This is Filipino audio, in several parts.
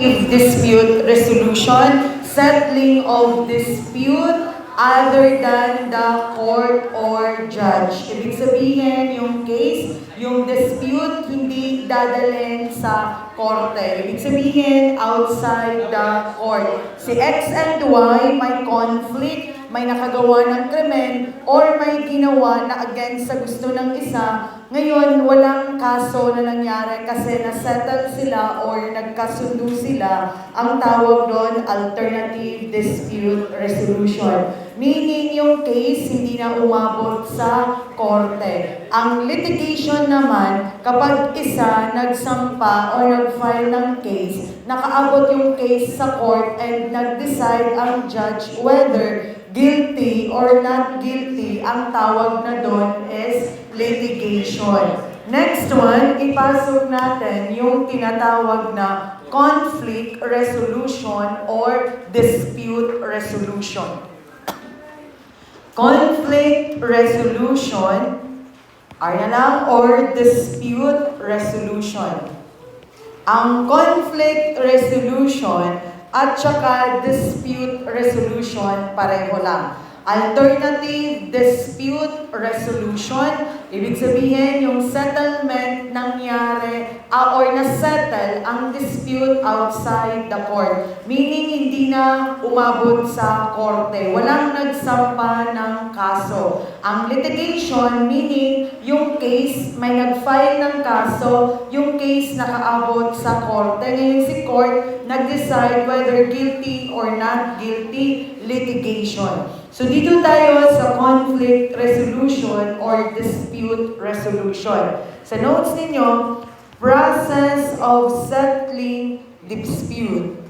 Dispute resolution, settling of dispute other than the court or judge. Ibig sabihin, yung case, yung dispute, hindi dadalhin sa korte. Ibig sabihin, outside the court. Si X and Y may conflict, may nakagawa ng krimen, or may ginawa na against sa gusto ng isa. Ngayon, walang kaso na nangyari kasi nasettle sila or nagkasundo sila. Ang tawag doon, alternative dispute resolution. Meaning yung case hindi na umabot sa korte. Ang litigation naman, kapag isa nagsampa o nag-file ng case, nakaabot yung case sa court and nag-decide ang judge whether guilty or not guilty, ang tawag na doon is litigation. Next one, ipasok natin yung tinatawag na conflict resolution or dispute resolution. Conflict resolution, or dispute resolution. Ang conflict resolution at saka dispute resolution, pareho lang. Alternative dispute resolution, ibig sabihin yung settlement nangyari or na-settle ang dispute outside the court. Meaning hindi na umabot sa korte. Walang nagsampa ng kaso. Ang litigation, meaning yung case, may nag-file ng kaso, yung case nakaabot sa korte. Ngayon si court nag-decide whether guilty or not guilty, litigation. So dito tayo sa conflict resolution or dispute resolution. Sa notes ninyo, process of settling dispute.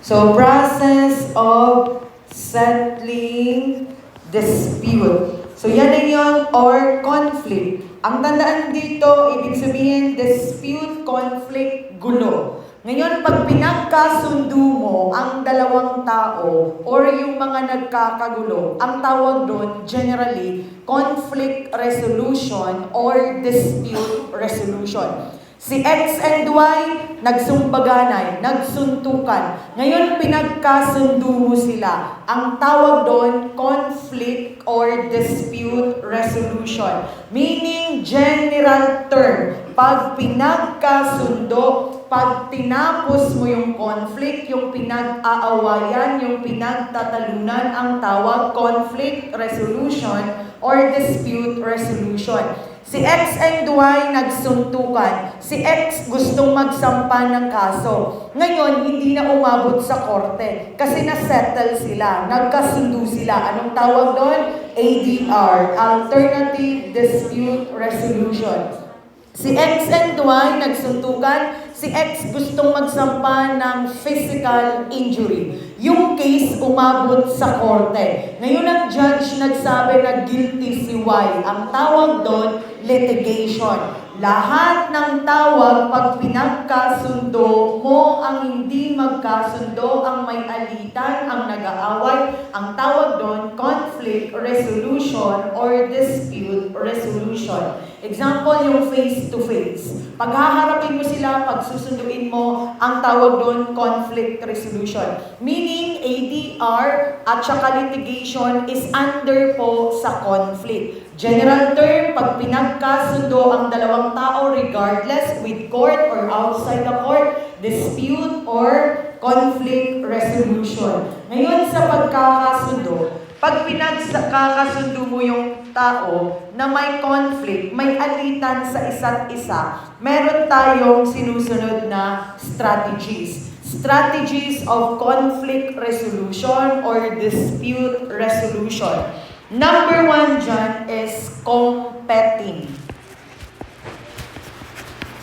So process of settling dispute. So yan na yun, or conflict. Ang tandaan dito, ibig sabihin dispute, conflict, gulo. Ngayon, pag pinagkasundo mo ang dalawang tao or yung mga nagkakagulo, ang tawag doon, generally, conflict resolution or dispute resolution. Si X and Y, nagsumbaganay, nagsuntukan. Ngayon, pinagkasundo mo sila. Ang tawag doon, conflict or dispute resolution. Meaning, general term. Pag pinagkasundo, pag tinapos mo yung conflict, yung pinag-aawayan, yung pinagtatalunan, ang tawag conflict resolution or dispute resolution. Si X and Y nagsuntukan. Si X gustong magsampa ng kaso. Ngayon, hindi na umabot sa korte kasi na-settle sila, nagkasundo sila. Anong tawag doon? ADR, Alternative Dispute Resolution. Si X and Y nagsuntukan, si X gustong magsampa ng physical injury. Yung case umabot sa korte. Ngayon ang judge nagsabi na guilty si Y. Ang tawag doon, litigation. Lahat ng tawag pag pinagkasundo mo ang hindi magkasundo, ang may alitan, ang nag-aaway, ang tawag doon, conflict resolution or dispute resolution. Example, yung face-to-face. Paghaharapin mo sila, pagsusunduin mo, ang tawag doon, conflict resolution. Meaning, ADR at saka litigation is under po sa conflict. General term, pag pinagkasundo ang dalawang tao regardless with court or outside the court, dispute or conflict resolution. Ngayon sa pagkakasundo, pag pinagkakasundo mo yung tao na may conflict, may alitan sa isa't isa, meron tayong sinusunod na strategies. Strategies of conflict resolution or dispute resolution. Number 1 dyan is competing.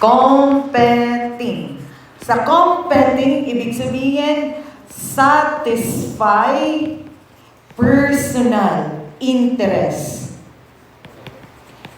Competing. Sa competing, ibig sabihin, satisfy personal interest.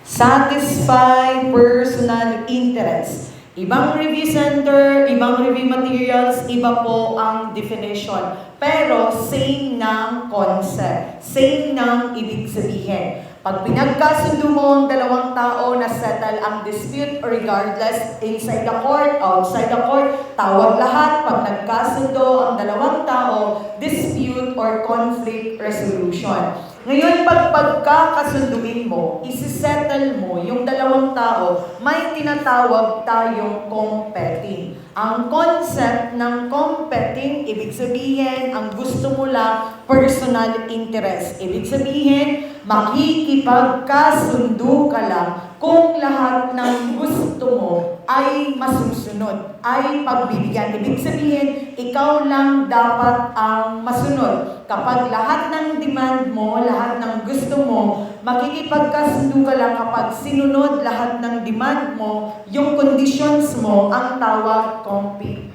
Satisfy personal interest. Ibang review center, ibang review materials, iba po ang definition. Pero same ng concept, same ng ibig sabihin. Pag pinagkasundo mo ang dalawang tao na settle ang dispute regardless inside the court, outside the court, tawag lahat. Pag nagkasundo ang dalawang tao, dispute or conflict resolution. Ngayon, pag pagkakasunduin mo, isi-settle mo yung dalawang tao, may tinatawag tayong competing. Ang concept ng competing, ibig sabihin, ang gusto mo lang, personal interest. Ibig sabihin, makikipagkasundo ka lang kung lahat ng gusto mo ay masusunod, ay pagbibigyan. Ibig sabihin, ikaw lang dapat ang masunod. Kapag lahat ng demand mo, lahat ng gusto mo, makikipagkasundo ka lang kapag sinunod lahat ng demand mo, yung conditions mo, ang tawag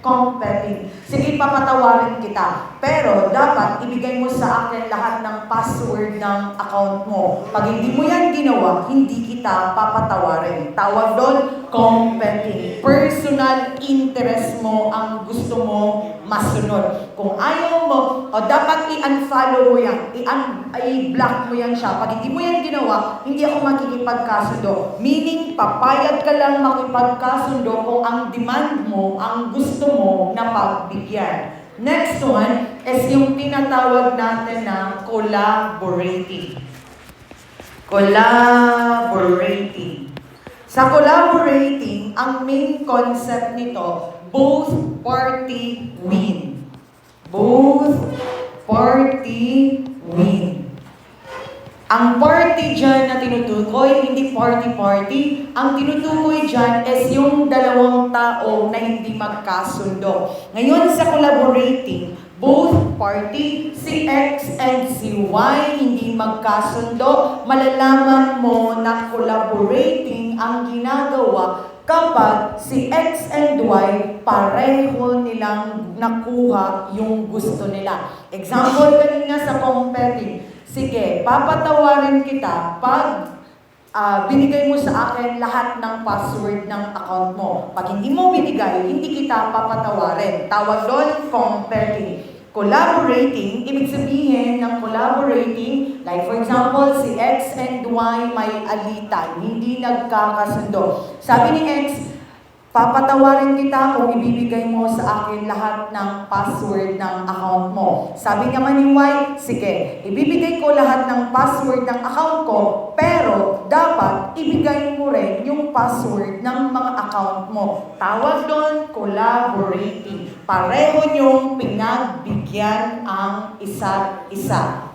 competing. Sige, papatawarin kita. Pero dapat ibigay mo sa akin lahat ng password ng account mo. Pag hindi mo yan ginawa, hindi kita papatawarin. Tawag doon, competing. Personal interest mo ang gusto mo masunod. Kung ayaw mo, o dapat i-unfollow mo yan, i-block mo yan siya. Pag hindi mo yan ginawa, hindi ako makikipagkasundo. Meaning, papayag ka lang makipagkasundo kung ang demand mo, ang gusto mo na pagbigyan. Next one is yung tinatawag natin na collaborating. Collaborating. Sa collaborating, ang main concept nito, both party win. Both party win. Ang party dyan na tinutukoy, hindi party-party. Ang tinutukoy dyan is yung dalawang tao na hindi magkasundo. Ngayon sa collaborating, both party, si X and si Y, hindi magkasundo. Malalaman mo na collaborating ang ginagawa kapag si X and Y, pareho nilang nakuha yung gusto nila. Example kanina sa competing. Sige, papatawarin kita pag binigay mo sa akin lahat ng password ng account mo. Pag hindi mo binigay, hindi kita papatawarin. Tawag doon, competing. Collaborating, ibig sabihin ng collaborating, like for example, si X and Y may alitan, hindi nagkakasundo. Sabi ni X, papatawarin kita kung ibibigay mo sa akin lahat ng password ng account mo. Sabi naman ni Y, sige, ibibigay ko lahat ng password ng account ko, pero dapat ibigay mo rin yung password ng mga account mo. Tawag doon, collaborating. Pareho niyong pinagbigyan ang isa't isa.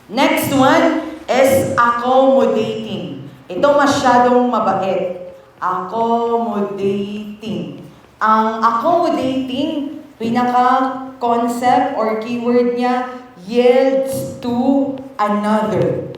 Next one is accommodating. Ito masyadong mabait. Accommodating. Ang accommodating, pinaka-concept or keyword niya, yields to another.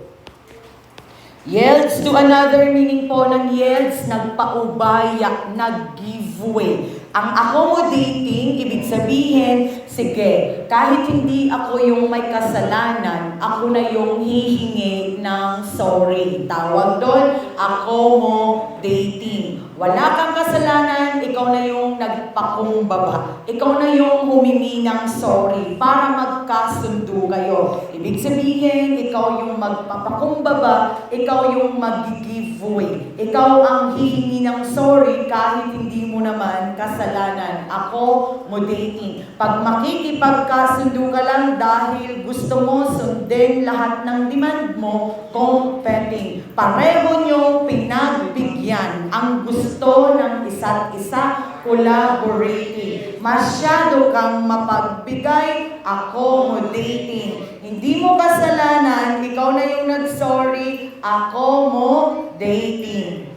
Yields to another, meaning po ng yields, nagpaubaya, nag-giveaway. Ang accommodating, ibig sabihin, sige, kahit hindi ako yung may kasalanan, ako na yung hihingi ng sorry. Tawag doon, accommodating. Wala kang kasalanan, ikaw na yung nagpakumbaba. Ikaw na yung humingi ng sorry para magkasundo kayo. Ibig sabihin, ikaw yung magpapakumbaba, ikaw yung mag-giveaway. Ikaw ang hihingi ng sorry kahit hindi mo naman kasalanan. Accommodating. Pag makikipagkasundo ka lang dahil gusto mo sundin lahat ng demand mo, competing. Pareho nyo pinagbigyan ang gusto ng isa't isa, collaborating. Masyado kang mapagbigay, accommodating. Hindi mo kasalanan, ikaw na yung nag-sorry, accommodating.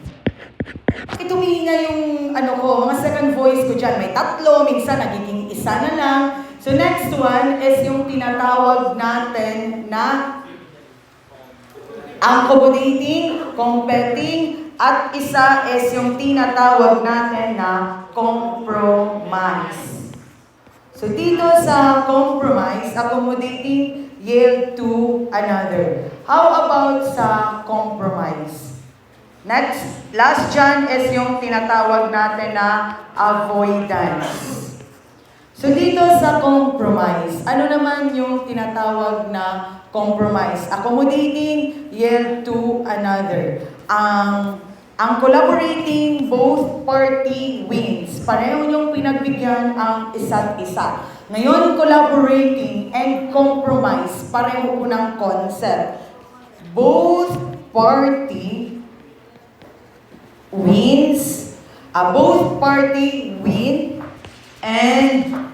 Ito humihina yung mga second voice ko dyan. May tatlo, minsan nagiging isa na lang. So next one is yung tinatawag natin na accommodating, competing, at isa is yung tinatawag natin na compromise. So dito sa compromise, accommodating, yield to another. How about sa compromise? Next, last dyan is yung tinatawag natin na avoidance. So dito sa compromise, ano naman yung tinatawag na compromise? Accommodating yield to another. Ang collaborating, both party wins. Pareho yung pinagbigyan ang isa't isa. Ngayon, collaborating and compromise, pareho po ng concept. Both party wins, both party win and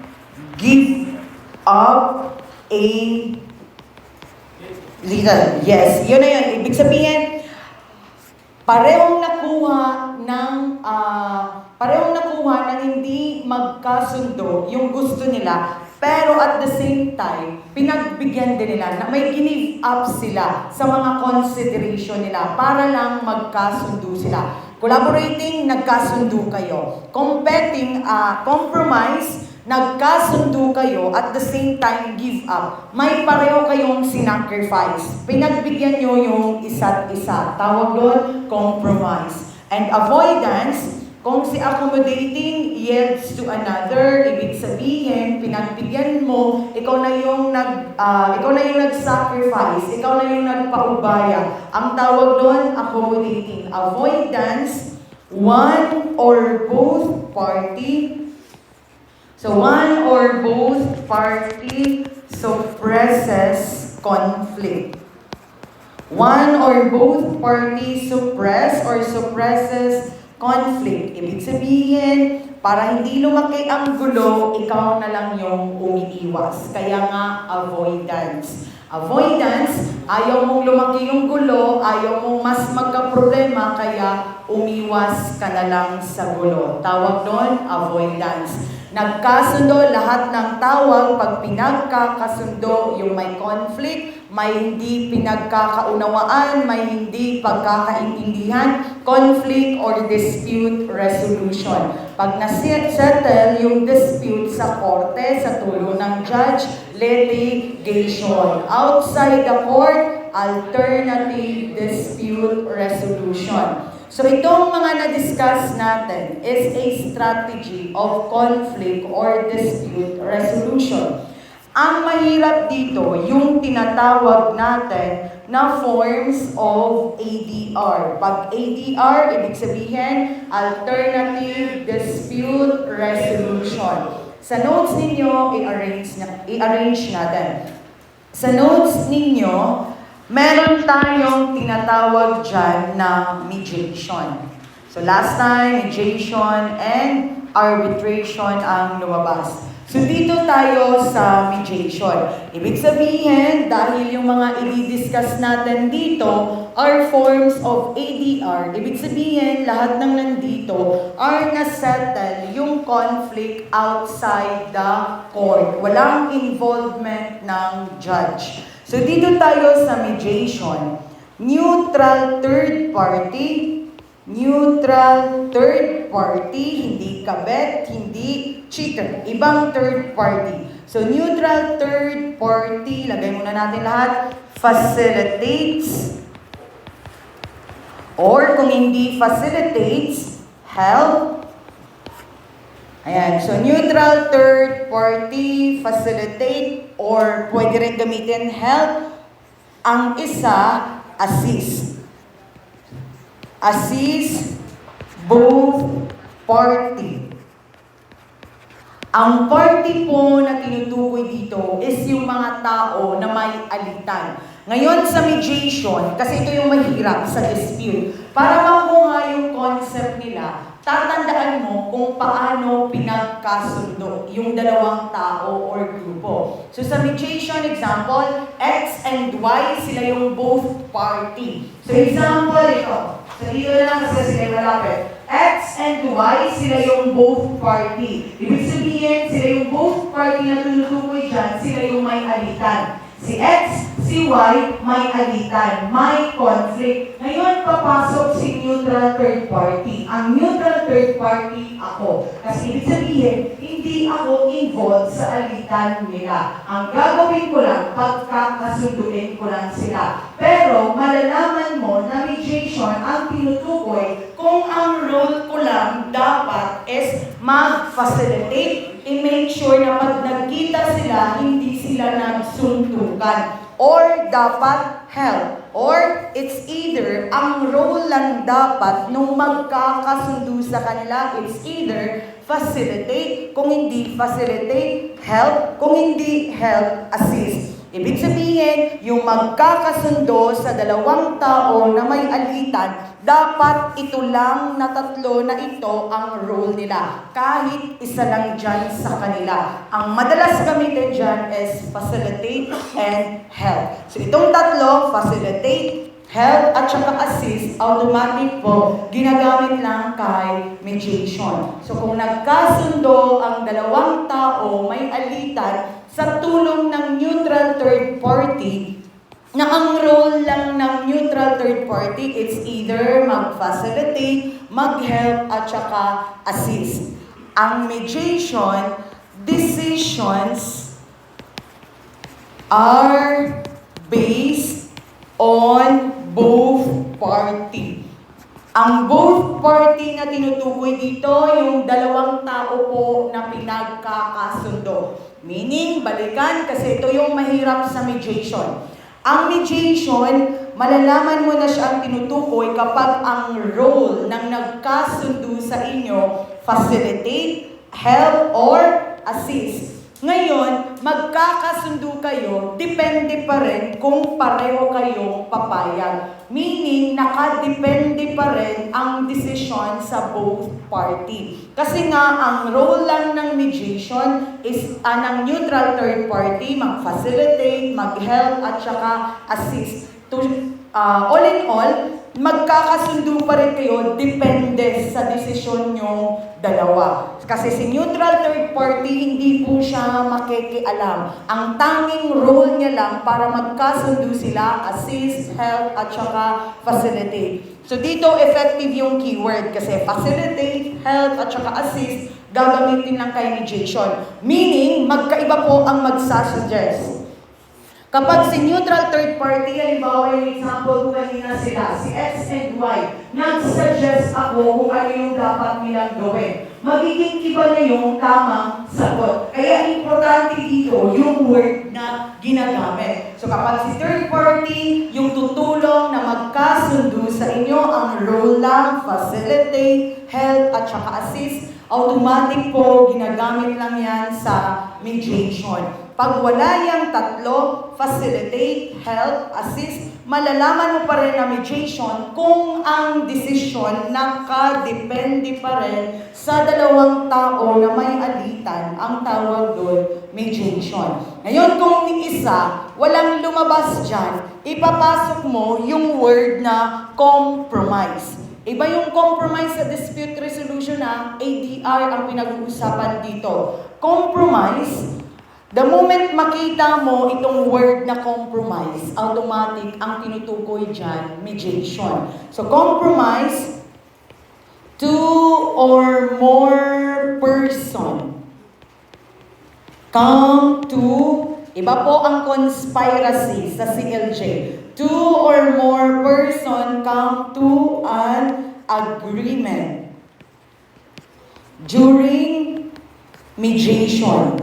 give up a little. Yes, yun na yun. Ibig sabihin, parehong nakuha ng hindi magkasundo yung gusto nila, pero at the same time, pinagbigyan din nila na may give up sila sa mga consideration nila para lang magkasundo sila. Collaborating, nagkasundo kayo. Compromise, nagkasundo kayo, at the same time, give up. May pareho kayong sinacrifice. Pinagbigyan nyo yung isa't isa. Tawag doon, compromise. And avoidance, kung si accommodating yields to another, ibig sabihin, pinagbigyan mo, ikaw na yung nag-sacrifice, ikaw na yung nagpaubaya. Ang tawag doon, accommodating. Avoidance, one or both party. So one or both party suppresses conflict. One or both party suppresses conflict. Ibig sabihin, para hindi lumaki ang gulo, ikaw na lang yung umiiwas. Kaya nga, avoidance. Avoidance, ayaw mong lumaki yung gulo, ayaw mong mas magka-problema, kaya umiwas ka na lang sa gulo. Tawag doon, avoidance. Nagkasundo lahat ng tawag, pag pinagkakasundo yung may conflict, may hindi pinagkakaunawaan, may hindi pagkakaintindihan, conflict or dispute resolution. Pag na-settle yung dispute sa korte, sa tulong ng judge, litigation. Outside the court, alternative dispute resolution. So itong mga na-discuss natin is a strategy of conflict or dispute resolution. Ang mahirap dito, yung tinatawag natin na forms of ADR. Pag ADR, ibig sabihin, Alternative Dispute Resolution. Sa notes ninyo, i-arrange natin. Sa notes ninyo, meron tayong tinatawag dyan na mediation. So last time, mediation and arbitration ang lumabas. So dito tayo sa mediation. Ibig sabihin, dahil yung mga i-discuss natin dito are forms of ADR, ibig sabihin, lahat ng nandito are na-settle yung conflict outside the court. Walang involvement ng judge. So dito tayo sa mediation. Neutral third party, hindi kabet, hindi cheater. Ibang third party. So neutral third party, lagay muna natin lahat, facilitates, or kung hindi facilitates, help. Ayan, so neutral third party, facilitate, or pwede rin gamitin help. Ang isa, assist. Assist both party. Ang party po na tinutukoy dito is yung mga tao na may alitan. Ngayon sa mediation, kasi ito yung mahirap sa dispute, para makuha yung concept nila, tatandaan mo kung paano pinagkasundo yung dalawang tao or grupo. So sa mediation example, X and Y, sila yung both party. So example ito. So dito na lang kasi sila malapit. X and Y, sila yung both party. Ibig sabihin, sila yung both party na tinutukoy dyan, sila yung may alitan. Si X, si Y, may alitan, may conflict. Ngayon, papasok si neutral third party. Ang neutral third party, ako. Kasi ibig sabihin, hindi ako involved sa alitan nila. Ang gagawin ko lang, pagkakasunduin ko lang sila. Pero, malalaman mo na mediation ang tinutukoy kung ang role ko lang dapat is mag-facilitate, i-make sure na sila nagsuntukan. Or dapat help. Or it's either, ang role lang dapat nung magkakasundo sa kanila, it's either facilitate, kung hindi facilitate, help, kung hindi help, assist. Ibig sabihin, yung magkakasundo sa dalawang tao na may alitan, dapat ito lang na tatlo na ito ang role nila. Kahit isa lang dyan sa kanila. Ang madalas gamitin dyan is facilitate and help. So itong tatlo, facilitate, help, at saka assist, automatic po, ginagamit lang kay mediation. So kung nagkasundo ang dalawang tao may alitan, sa tulong ng neutral third party, na ang role lang ng neutral third party, it's either mag-facilitate, mag-help, at saka assist. Ang mediation, decisions are based on both party. Ang both party na tinutukoy dito, yung dalawang tao po na pinagkakasundo. Meaning, balikan kasi ito yung mahirap sa mediation. Ang mediation, malalaman mo na siya ang tinutukoy kapag ang role ng nagkasundo sa inyo, facilitate, help, or assist. Ngayon, magkakasundo kayo, depende pa rin kung pareho kayong papayag. Meaning, nakadepende pa rin ang desisyon sa both party. Kasi nga, ang role lang ng mediation is ng neutral third party, mag-facilitate, mag-help, at saka assist. All in all, magkakasundo pa rin kayo, depende sa desisyon nyo dalawa. Kasi si neutral third party, hindi po siya makikialam. Ang tanging role niya lang para magkasundo sila, assist, help, at saka facilitate. So dito, effective yung keyword kasi facilitate, help, at saka assist, gagamitin lang kay mediation. Meaning, magkaiba po ang magsasuggest. Kapag si neutral third party, halimbawa yung example ko kanina sila, si X and Y, nag-suggest ako kung ano yung dapat nilang gawin. Magiging iba na yung tamang sagot. Kaya importante dito yung word na ginagamit. So kapag si third party, yung tutulong na magkasundo sa inyo, ang role lang, facilitate, help, at saka assist, automatic po, ginagamit lang yan sa mediation. Pag wala yung tatlo, facilitate, help, assist, malalaman mo pa rin na mediation kung ang desisyon nakadepende pa rin sa dalawang tao na may alitan, ang tawag doon, mediation. Ngayon, kung isa, walang lumabas dyan, ipapasok mo yung word na compromise. Iba yung compromise sa dispute resolution na ADR ang pinag-uusapan dito. Compromise, the moment makita mo itong word na compromise, automatic ang tinutukoy dyan, mediation. So compromise, two or more person come to, iba po ang conspiracy sa CLJ. Two or more person come to an agreement during mediation.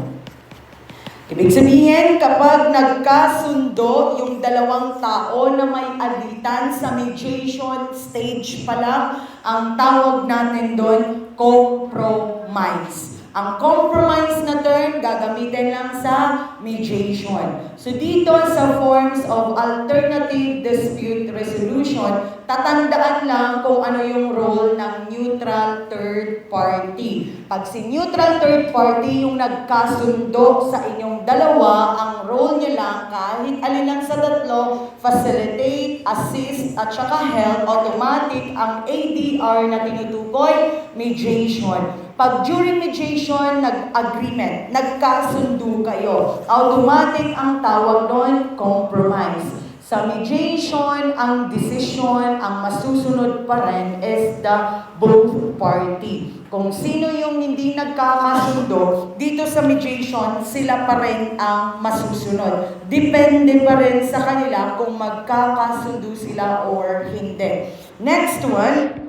Ibig sabihin, kapag nagkasundo yung dalawang tao na may alitan sa mediation stage pa lang, ang tawag natin doon, compromise. Ang compromise na term, gagamitin lang sa mediation. So dito sa forms of alternative dispute resolution, tatandaan lang kung ano yung role ng neutral third party. Pag si neutral third party yung nagkasundo sa inyong dalawa, ang role niya lang kahit alin lang sa tatlo, facilitate, assist, at saka help, automatic ang ADR na tinutukoy, mediation. Pag during mediation, nag-agreement, nagkasundo kayo, automatic ang tawag doon, compromise. Sa mediation, ang decision, ang masusunod pa rin is the both party. Kung sino yung hindi nagkakasundo, dito sa mediation, sila pa rin ang masusunod. Depende pa rin sa kanila kung magkakasundo sila or hindi. Next one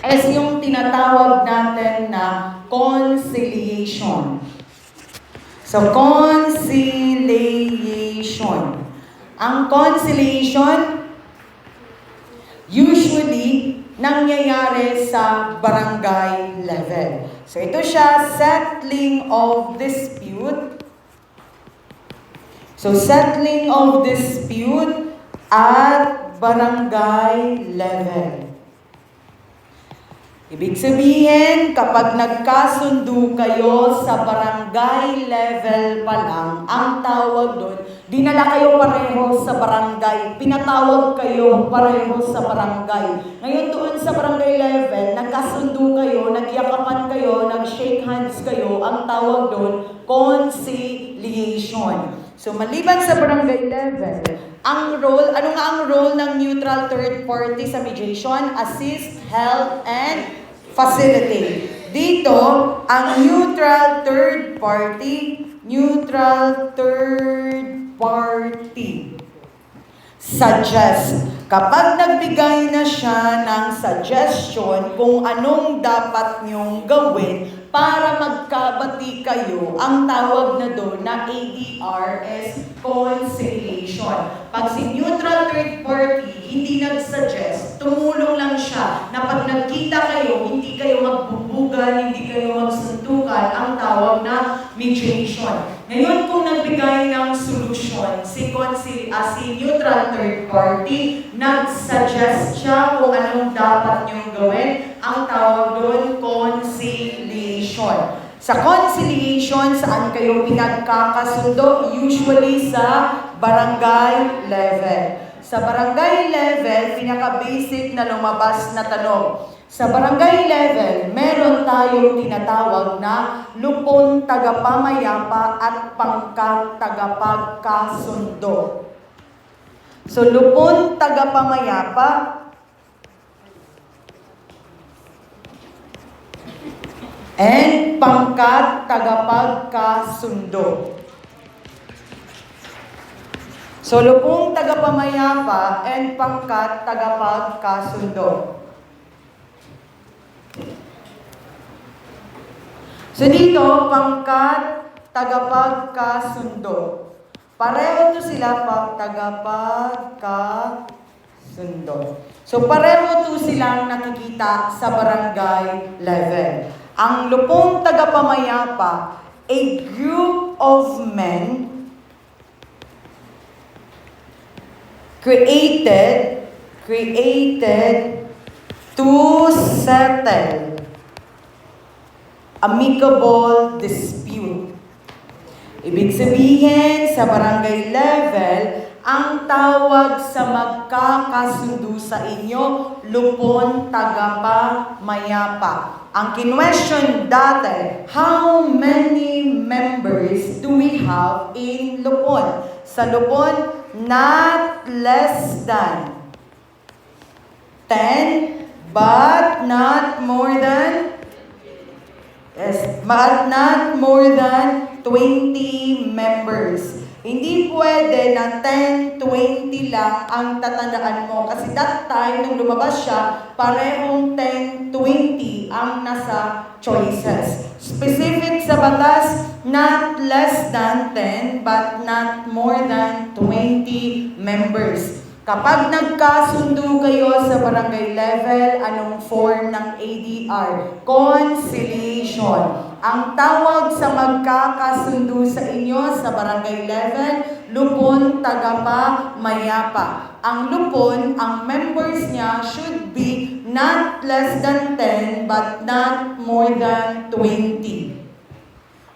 is yung tinatawag natin na conciliation. So, conciliation. Ang conciliation, usually, nangyayari sa barangay level. So, ito siya, settling of dispute. So, settling of dispute at barangay level. Ibig sabihin, kapag nagkasundo kayo sa barangay level pa lang, ang tawag doon, dinala kayo pareho sa barangay, pinatawag kayo pareho sa barangay. Ngayon doon sa barangay level, nagkasundo kayo, nagyakapan kayo, nag-shake hands kayo, ang tawag doon, conciliation. So, maliban sa barangay level, ang role, ano nga ang role ng neutral third party sa mediation? Assist, help, and facilitate. Dito, ang neutral third party suggest. Kapag nagbigay na siya ng suggestion kung anong dapat niyong gawin para magkabati kayo, ang tawag na doon na ADR is conciliation. Pag si neutral third party hindi nag-suggest, tumulong lang siya na pag nagkita kayo, hindi kayo magbubugan, hindi kayo magsuntukan, ang tawag na mediation. Ngayon, kung nagbigay ng solusyon, si neutral third party, nag-suggest siya kung anong dapat niyong gawin, ang tawag doon, conciliation. Sa conciliation, saan kayo pinagkakasundo? Usually sa barangay level. Sa barangay level, pinaka-basic na lumabas na tanong. Sa barangay level, meron tayong tinatawag na lupon tagapamayapa at pangkat tagapagkasundo. So, lupon tagapamayapa and pangkat tagapagkasundo. So, lupong tagapamayapa and pangkat tagapagkasundo. So, dito, pangkat tagapagkasundo. Pareho to sila pag tagapagkasundo. So, pareho to silang nakikita sa barangay level. Ang lupong tagapamayapa, a group of men created to settle amicable dispute. Ibig sabihin, sa barangay level, ang tawag sa magkakasundo sa inyo, lupon tagapamayapa. Ang kinwestiyon dati, how many members do we have in lupon? Sa lupon, not less than 10, but not more than 20 members. Hindi pwede na 10, 20 lang ang tatandaan mo. Kasi that time, nung lumabas siya, parehong 10, 20 ang nasa choices. Specific sa batas, not less than 10, but not more than 20 members. Kapag nagkasundo kayo sa barangay level, anong form ng ADR? Conciliation. Ang tawag sa magkakasundo sa inyo sa barangay level, lupon tagapamayapa. Ang lupon, ang members niya should be not less than 10 but not more than 20.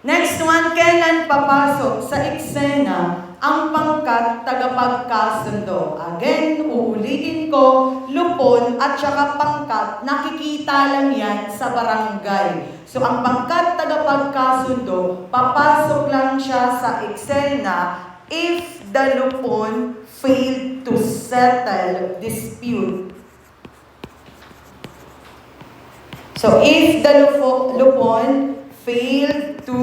Next one, kailan papasok sa eksena ang pangkat tagapagkasundo? Again, uulitin ko, lupon at saka pangkat, nakikita lang yan sa barangay. So, ang pangkat tagapagkasundo, papasok lang siya sa eksena if the lupon failed to settle dispute. So, if the lupon failed to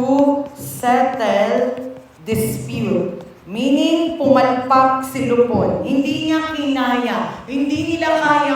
settle dispute, meaning pumalpak si lupon, hindi niya kinaya, hindi nila na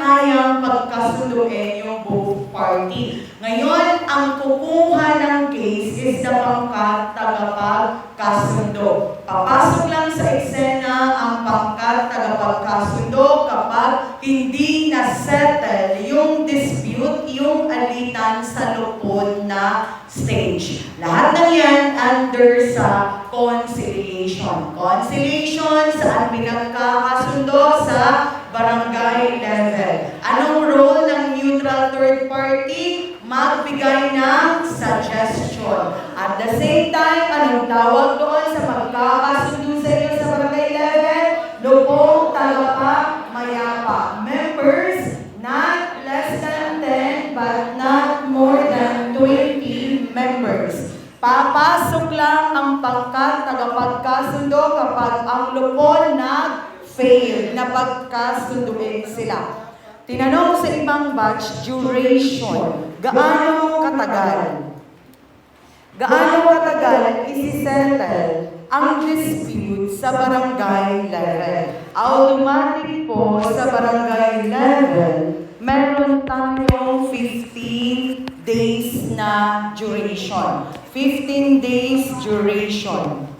kayang pagkasunduin yung both party. Ngayon, ang kukuha ng case, is the pangkat tagapagkasundo. Papasok lang sa eksena ang pangkat tagapagkasundo kapag hindi na-settle yung dispute, yung alitan sa lupon na stage. Lahat ng yan under sa conciliation. Conciliation, saan pinagkakasundo? Sa barangay level. Anong role ng neutral third party? Magbigay ng suggestion. At the same time, anong tawag doon sa magkakasundo sa inyo sa barangay level? Lupong tagapagmayapa. Members, not less than 10 but not more than 20 members. Papasok lang ang pangkat tagapagkasundo kapag ang lupon nag-fail na pagkasunduin sila. Tinanong sa ibang batch, duration. Gaano katagal? Gaano katagal isi-settle ang dispute sa barangay level? Automatic po sa barangay level, meron tayong 15 days na duration. 15 days duration.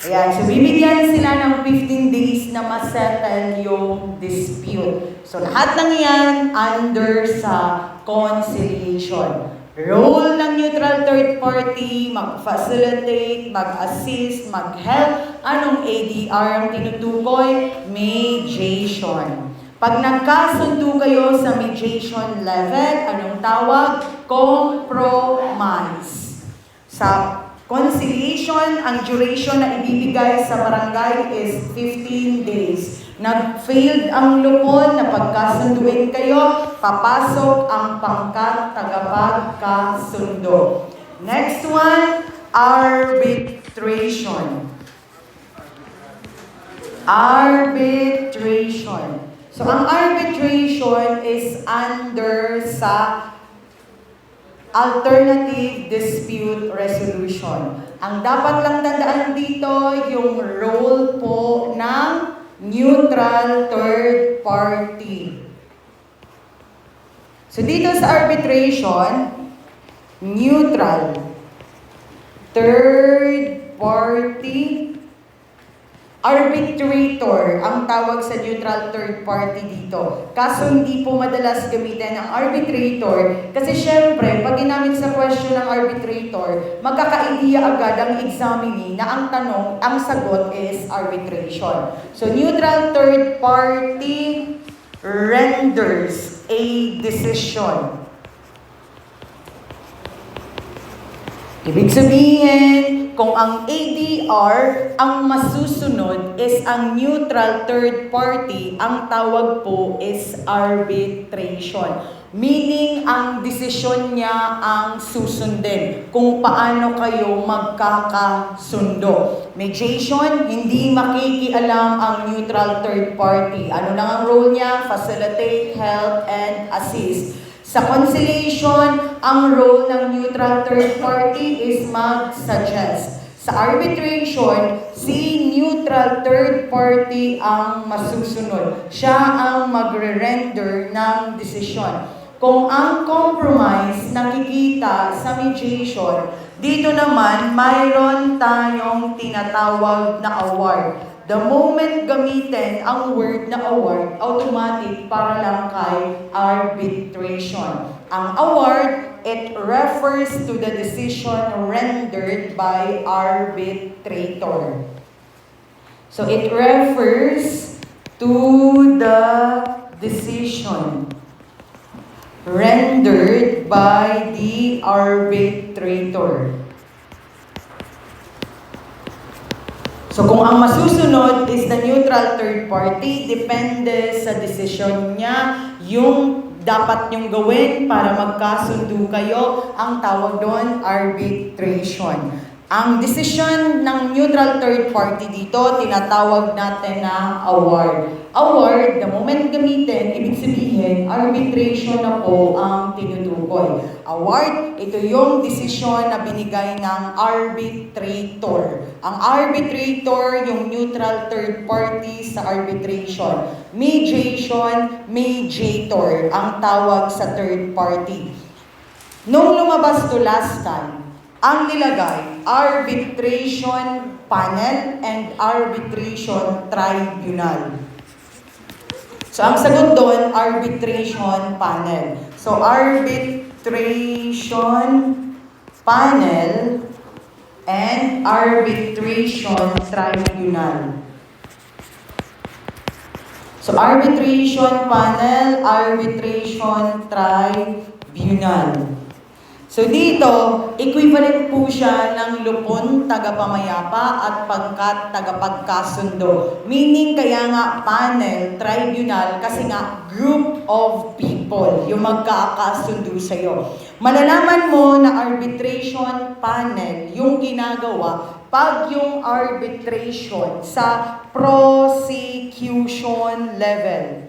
Ayan, so bibigyan sila ng 15 days na ma-settle yung dispute. So lahat ng yan under sa conciliation. Role ng neutral third party, mag-facilitate, mag-assist, mag-help. Anong ADR ang tinutukoy? Mediation. Pag nagkasundo kayo sa mediation level, anong tawag? Compromise. Sa conciliation, ang duration na ibibigay sa barangay is 15 days. Nag-failed ang lupon na pagkasunduin kayo, papasok ang pangkat tagapagkasundo. Next one, arbitration. Arbitration. So, ang arbitration is under sa alternative dispute resolution. Ang dapat lang tandaan dito, yung role po ng neutral third party. So dito sa arbitration, neutral third party arbitrator ang tawag sa neutral third party dito. Kaso hindi po madalas gamitin ang arbitrator kasi syempre, pag ginamit sa question ng arbitrator, magkaka-idea agad ang examinee na ang tanong, ang sagot is arbitration. So neutral third party renders a decision. Ibig sabihin, kung ang ADR ang masusunod is ang neutral third party, ang tawag po is arbitration. Meaning, ang desisyon niya ang susundin kung paano kayo magkakasundo. Mediation, hindi makikialam ang neutral third party. Ano lang ang role niya? Facilitate, help, and assist. Sa conciliation, ang role ng neutral third party is mag-suggest. Sa arbitration, si neutral third party ang masusunod. Siya ang magre-render ng desisyon. Kung ang compromise nakikita sa mediation, dito naman mayroon tayong tinatawag na award. The moment gamitin ang word na award, automatic para lang kay arbitration. Ang award, it refers to the decision rendered by arbitrator. So it refers to the decision rendered by the arbitrator. So kung ang masusunod is the neutral third party, depende sa desisyon niya, yung dapat niyong gawin para magkasundo kayo, ang tawag doon, arbitration. Ang desisyon ng neutral third party dito, tinatawag natin na award. Award, the moment gamitin, ibig sabihin, arbitration na po ang tinutukoy. Award, ito yung desisyon na binigay ng arbitrator. Ang arbitrator, yung neutral third party sa arbitration. Mediation, mediator, ang tawag sa third party. Nung lumabas to last time, ang nilagay, arbitration panel and arbitration tribunal. So, ang sagot doon, arbitration panel. So, arbitration panel and arbitration tribunal. So, arbitration panel, arbitration tribunal. So, dito, equivalent po siya ng lupon tagapamayapa at pangkat tagapagkasundo. Meaning, kaya nga panel, tribunal, kasi nga group of people yung magkakasundo sa'yo. Malalaman mo na arbitration panel yung ginagawa pag yung arbitration sa prosecution level.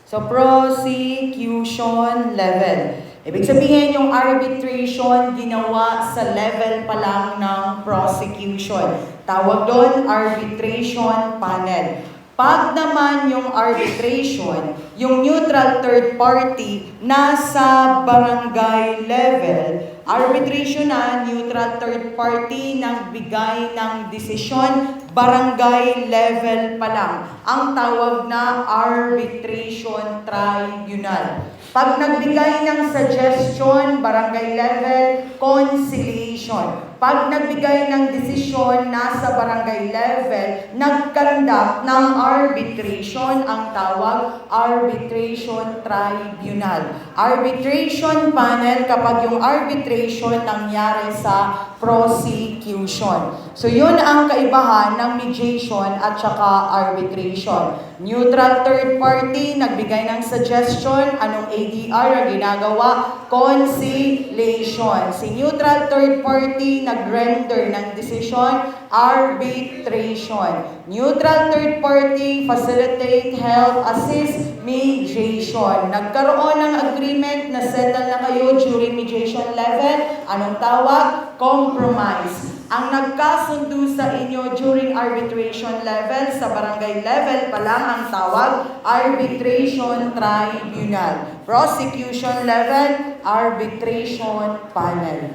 So, prosecution level. Ibig sabihin, yung arbitration ginawa sa level pa lang ng prosecution. Tawag doon, arbitration panel. Pag naman yung arbitration, yung neutral third party nasa barangay level, arbitration na neutral third party nagbigay ng desisyon, barangay level pa lang. Ang tawag na arbitration tribunal. Pag nagbigay ng suggestion, barangay level, conciliation. Pag nagbigay ng desisyon, nasa barangay level, nagkandak ng arbitration, ang tawag arbitration tribunal. Arbitration panel kapag yung arbitration nangyari sa prosecution. So yun ang kaibahan ng mediation at saka arbitration. Neutral third party, nagbigay ng suggestion, anong ADR ang ginagawa? Conciliation. Si neutral third party, nag-render ng decision, arbitration. Neutral third party, facilitate, help, assist, mediation. Nagkaroon ng agreement na settle na kayo during mediation level, anong tawag? Compromise. Ang nagkasundo sa inyo during arbitration level, sa barangay level pa lang ang tawag, arbitration tribunal. Prosecution level, arbitration panel.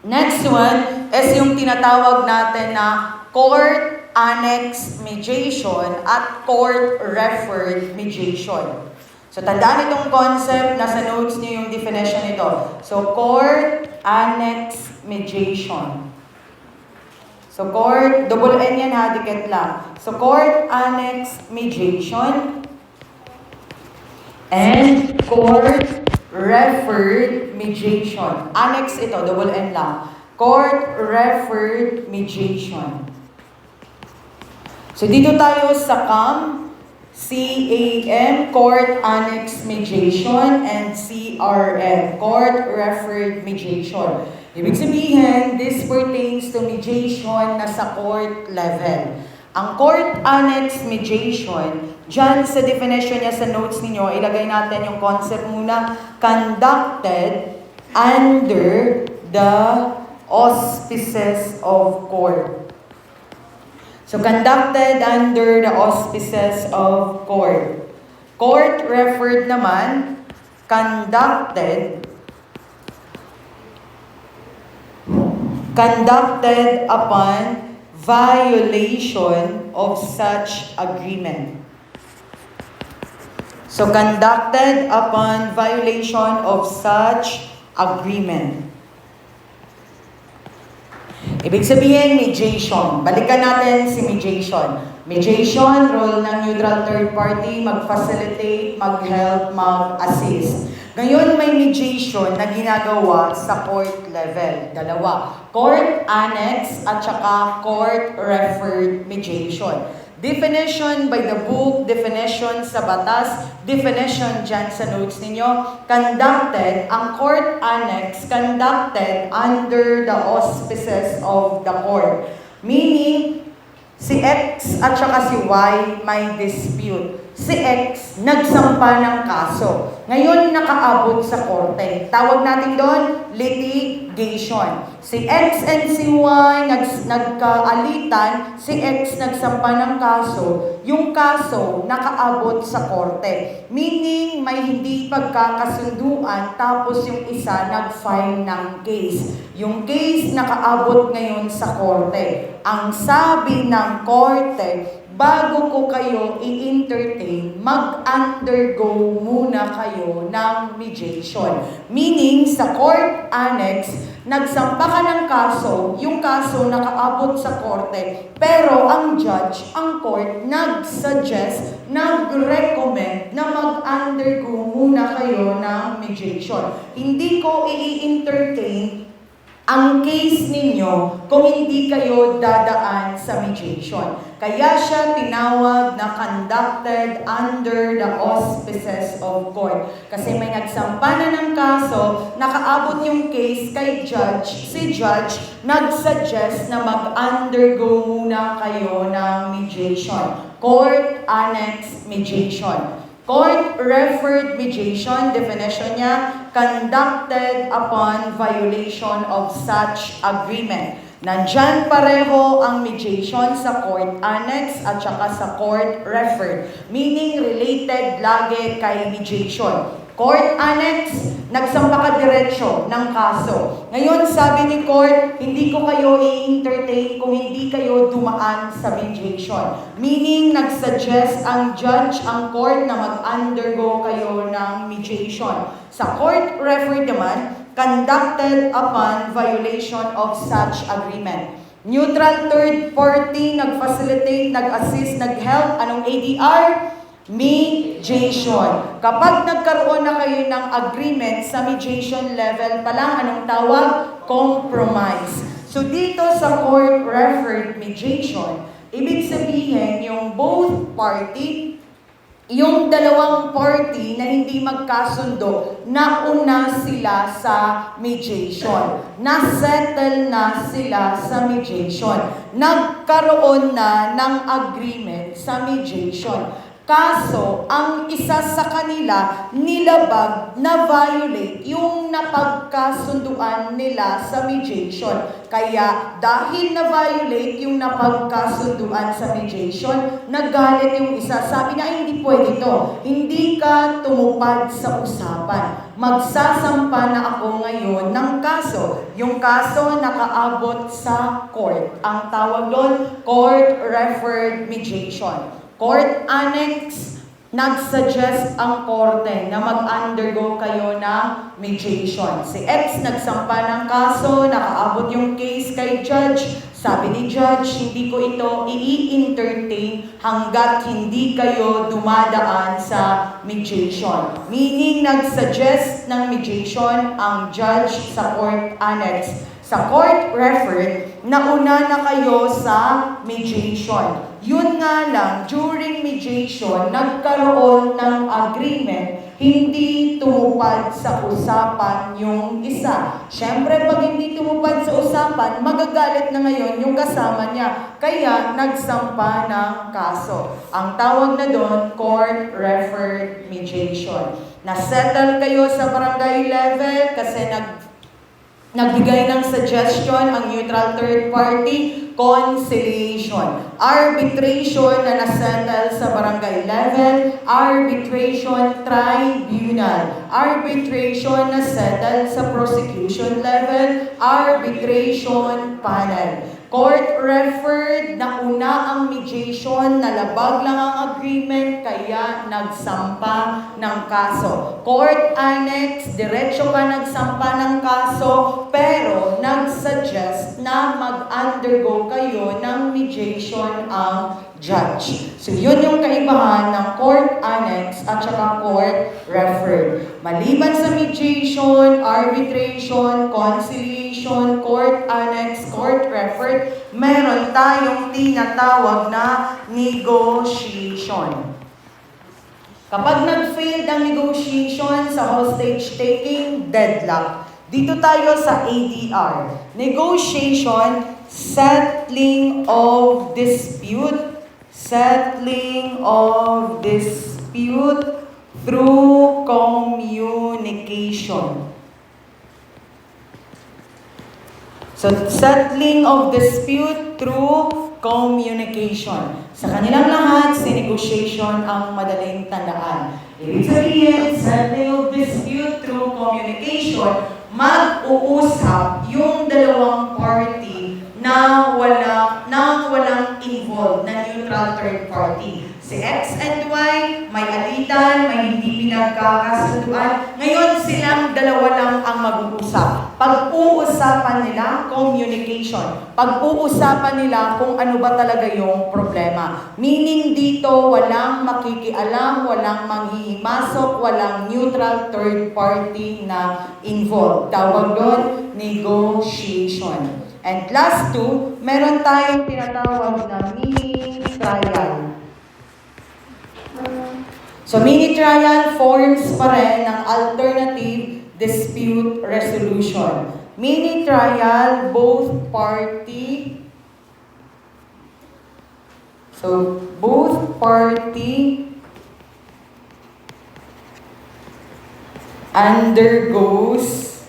Next one is yung tinatawag natin na court annex mediation at court referred mediation. So, tandaan itong concept, nasa notes niyo yung definition nito. So, court annex mediation. So, court, double N yan ha, dikit lang. So, court annex mediation and court referred mediation. Annex ito, double N lang. Court referred mediation. So, dito tayo sa CAM, Court Annex Mediation, and CRM, Court Referred Mediation. Ibig sabihin, this pertains to mediation na sa court level. Ang Court Annex Mediation, dyan sa definition niya sa notes ninyo, ilagay natin yung concept muna, conducted under the auspices of court. So, conducted under the auspices of court. Court referred naman, conducted upon violation of such agreement. So, conducted upon violation of such agreement. Ibig sabihin, mediation. Balikan natin si mediation. Mediation, role ng neutral third party, mag-facilitate, mag-help, mag-assist. Ngayon, may mediation na ginagawa sa court level. Dalawa. Court annex at saka court referred mediation. Definition by the book, definition sa batas, definition dyan sa notes ninyo. Conducted, ang court annex, conducted under the auspices of the court. Meaning, si X at saka si Y may dispute. Si X, nagsampa ng kaso. Ngayon, nakaabot sa korte. Tawag natin doon, litigation. mediation. Si X and si Y nagkaalitan, si X nagsampa ng kaso, yung kaso nakaabot sa korte. Meaning, may hindi pagkakasunduan, tapos yung isa nag-file ng case. Yung case nakaabot ngayon sa korte. Ang sabi ng korte, bago ko kayo i-entertain, mag-undergo muna kayo ng mediation. Meaning, sa court annex, nagsampa ka ng kaso, yung kaso nakaabot sa korte, pero ang judge, ang court, nag-suggest, nag-recommend na mag-undergo muna kayo ng mediation. Hindi ko i-entertain ang case ninyo kung hindi kayo dadaan sa mediation. Kaya siya tinawag na conducted under the auspices of court. Kasi may nagsampa na ng kaso, nakaabot yung case kay judge. Si judge nag-suggest na mag-undergo muna kayo ng mediation. Court Annex Mediation. Court-referred mediation, definition niya, conducted upon violation of such agreement. Nandyan pareho ang mediation sa court annex at saka sa court-referred, meaning related lagi kay mediation. Court annex, nagsampa ka diretsyo ng kaso. Ngayon, sabi ni court, hindi ko kayo i-entertain kung hindi kayo dumaan sa mediation. Meaning, nagsuggest ang judge, ang court na mag-undergo kayo ng mediation. Sa court referred naman, conducted upon violation of such agreement. Neutral third party, nag-facilitate, nag-assist, nag-help. Anong ADR? Mediation. Kapag nagkaroon na kayo ng agreement sa mediation level pa lang, anong tawag? Compromise. So dito sa court-referred mediation, ibig sabihin yung both party, yung dalawang party na hindi magkasundo, nauna sila sa mediation. Nasettle na sila sa mediation. Nagkaroon na ng agreement sa mediation. Kaso, ang isa sa kanila nilabag na violate yung napagkasunduan nila sa mediation. Kaya dahil na violate yung napagkasunduan sa mediation, nagalit yung isa. Sabi niya, hindi pwede to. Hindi ka tumupad sa usapan. Magsasampa na ako ngayon ng kaso. Yung kaso nakaabot sa court. Ang tawag doon, court-referred mediation. Court annex, nag-suggest ang korte na mag-undergo kayo ng mediation. Si X nagsampa ng kaso, nakaabot yung case kay judge. Sabi ni judge, hindi ko ito i-entertain hanggat hindi kayo dumadaan sa mediation. Meaning, nag-suggest ng mediation ang judge sa court annex. Sa court referred, nauna na kayo sa mediation. Yun nga lang, during mediation, nagkaroon ng agreement, hindi tumupad sa usapan yung isa. Siyempre, pag hindi tumupad sa usapan, magagalit na ngayon yung kasama niya. Kaya, nagsampa ng kaso. Ang tawag na doon, court-referred mediation. Nasettle kayo sa barangay level kasi nagbigay ng suggestion ang neutral third party, conciliation. Arbitration na nasettle sa barangay level, arbitration tribunal. Arbitration na settle sa prosecution level, arbitration panel. Court-referred, nauna ang mediation, nalabag lang ang agreement, kaya nagsampa ng kaso. Court annex, diretso ka nagsampa ng kaso, pero nag-suggest na mag-undergo kayo ng mediation ang judge. So yun yung kaibahan ng court annex at saka court referred. Maliban sa mediation, arbitration, conciliation, court annex, court referred, meron tayong tinatawag na negotiation. Kapag nag-failed ang negotiation sa hostage taking, deadlock. Dito tayo sa ADR. Negotiation, settling of dispute. Settling of dispute through communication. So, settling of dispute through communication. Sa kanilang lahat, si negotiation ang madaling tandaan. Ibig sabihin, settling of dispute through communication, mag-uusap yung dalawang party na walang involved na neutral third party. Si X and Y, may alitan, may hindi pinagkakasunduan. Ngayon, silang dalawa lang ang mag-uusap. Pag-uusapan nila, communication. Pag-uusapan nila kung ano ba talaga yung problema. Meaning dito, walang makikialam, walang manghihimasok, walang neutral third party na involved. Tawag doon, negotiation. And last two, meron tayong tinatawag na mini trial. So, mini trial forms pa rin ng alternative dispute resolution. Mini trial, both party undergoes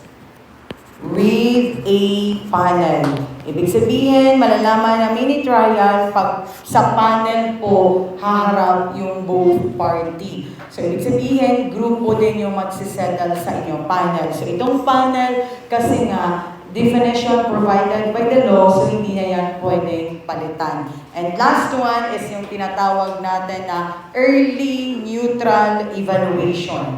with a panel. Ibig sabihin, malalaman na mini trial pag sa panel po haharap yung both party. So, ibig sabihin, grupo din yung magsisettle sa inyong panel. So, itong panel, kasi nga, definition provided by the law, so hindi na yan pwedeng palitan. And last one is yung tinatawag natin na early neutral evaluation.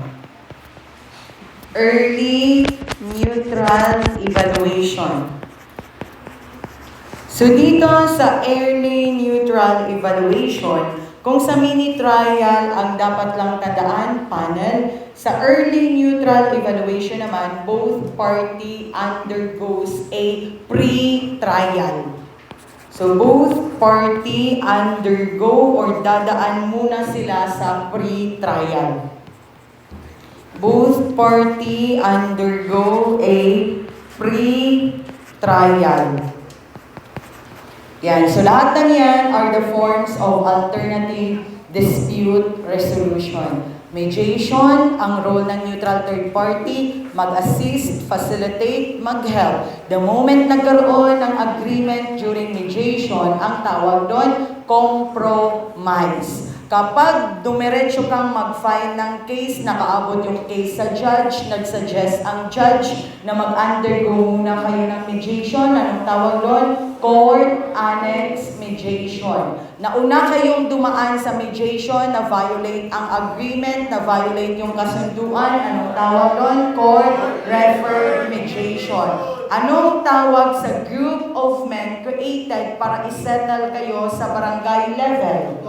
Early neutral evaluation. So dito sa early neutral evaluation, kung sa mini trial ang dapat lang tandaan, panel, sa early neutral evaluation naman, both party undergoes a pre-trial. So both party undergo or dadaan muna sila sa pre-trial. Both party undergo a pre-trial. Yan. So lahat ng yan are the forms of alternative dispute resolution. Mediation, ang role ng neutral third party, mag-assist, facilitate, mag-help. The moment nagkaroon ng agreement during mediation, ang tawag doon, compromise. Kapag dumiretso kang mag-file ng case, nakaabot yung case sa judge, nagsuggest ang judge na mag-undergo muna kayo ng mediation, anong tawag doon? Court Annex Mediation. Nauna kayong dumaan sa mediation na violate ang agreement, na violate yung kasunduan, anong tawag doon? Court Referred Mediation. Anong tawag sa group of men created para isettle kayo sa barangay level?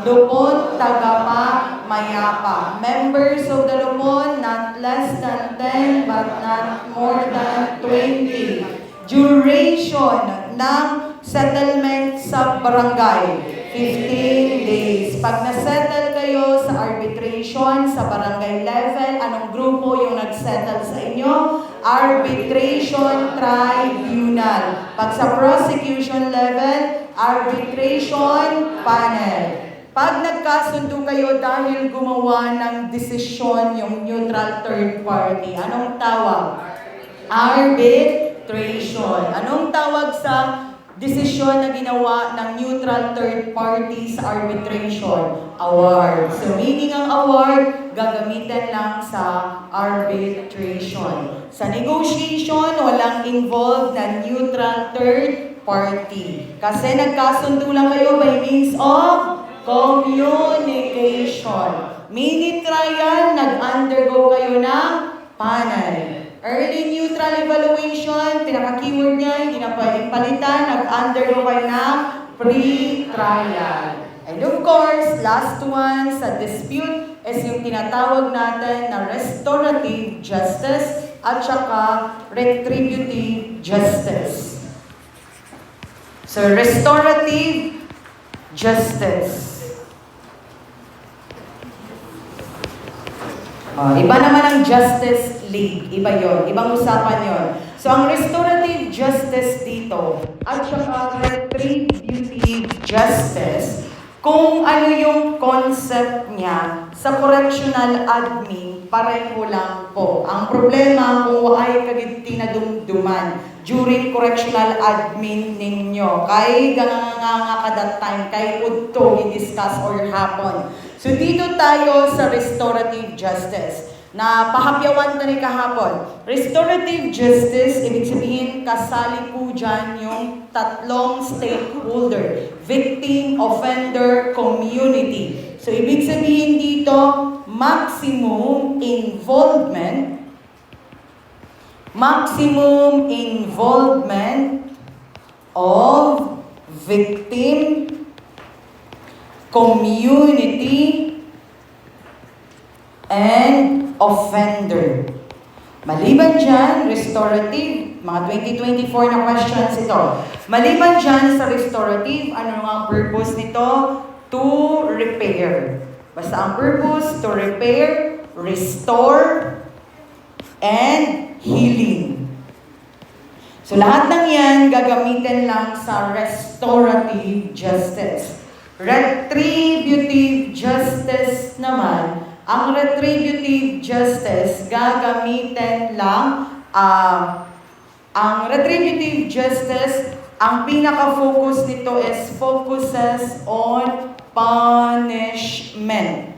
Lupon, Tagapa, Mayapa. Members of the Lupon, not less than 10 but not more than 20. Duration ng settlement sa barangay, 15 days. Pag na-settle kayo sa arbitration sa barangay level, anong grupo yung nag-settle sa inyo? Arbitration Tribunal. Pag sa prosecution level, arbitration panel. Pag nagkasundo kayo dahil gumawa ng desisyon yung neutral third party, anong tawag? Arbitration. Anong tawag sa desisyon na ginawa ng neutral third party sa arbitration? Award. So meaning ang award, gagamitin lang sa arbitration. Sa negotiation, walang involved na neutral third party. Kasi nagkasundo lang kayo by means of communication. Mini trial, nag-undergo kayo ng panel. Early neutral evaluation, pinaka-keyword niya, hindi na pwedeng palitan, nag-undergo kayo ng pre-trial. And of course, last one sa dispute is yung tinatawag natin na restorative justice at saka retributive justice. So, restorative justice. Iba naman ang Justice League. Iba yon, ibang usapan yon. So, ang restorative justice dito at saka retributive justice, kung ano yung concept niya sa correctional admin pareho lang po. Ang problema kung waay kagid tinadumduman during correctional admin ninyo. Kay nga that time, kay udto i-discuss or hapon. So dito tayo sa restorative justice na pahapyawan na ni kahapon. Restorative justice, ibig sabihin, kasali po dyan yung tatlong stakeholder, victim, offender, community. So ibig sabihin dito, maximum involvement of victim, community, and offender. Maliban dyan, restorative, mga 2024 na questions ito. Maliban dyan sa restorative, ano nga ang purpose nito? To repair. Basta ang purpose, to repair, restore, and healing. So lahat ng yan gagamitin lang sa restorative justice. Retributive justice naman, ang retributive justice gagamitin lang, ang retributive justice, ang pinaka-focus nito is focuses on punishment.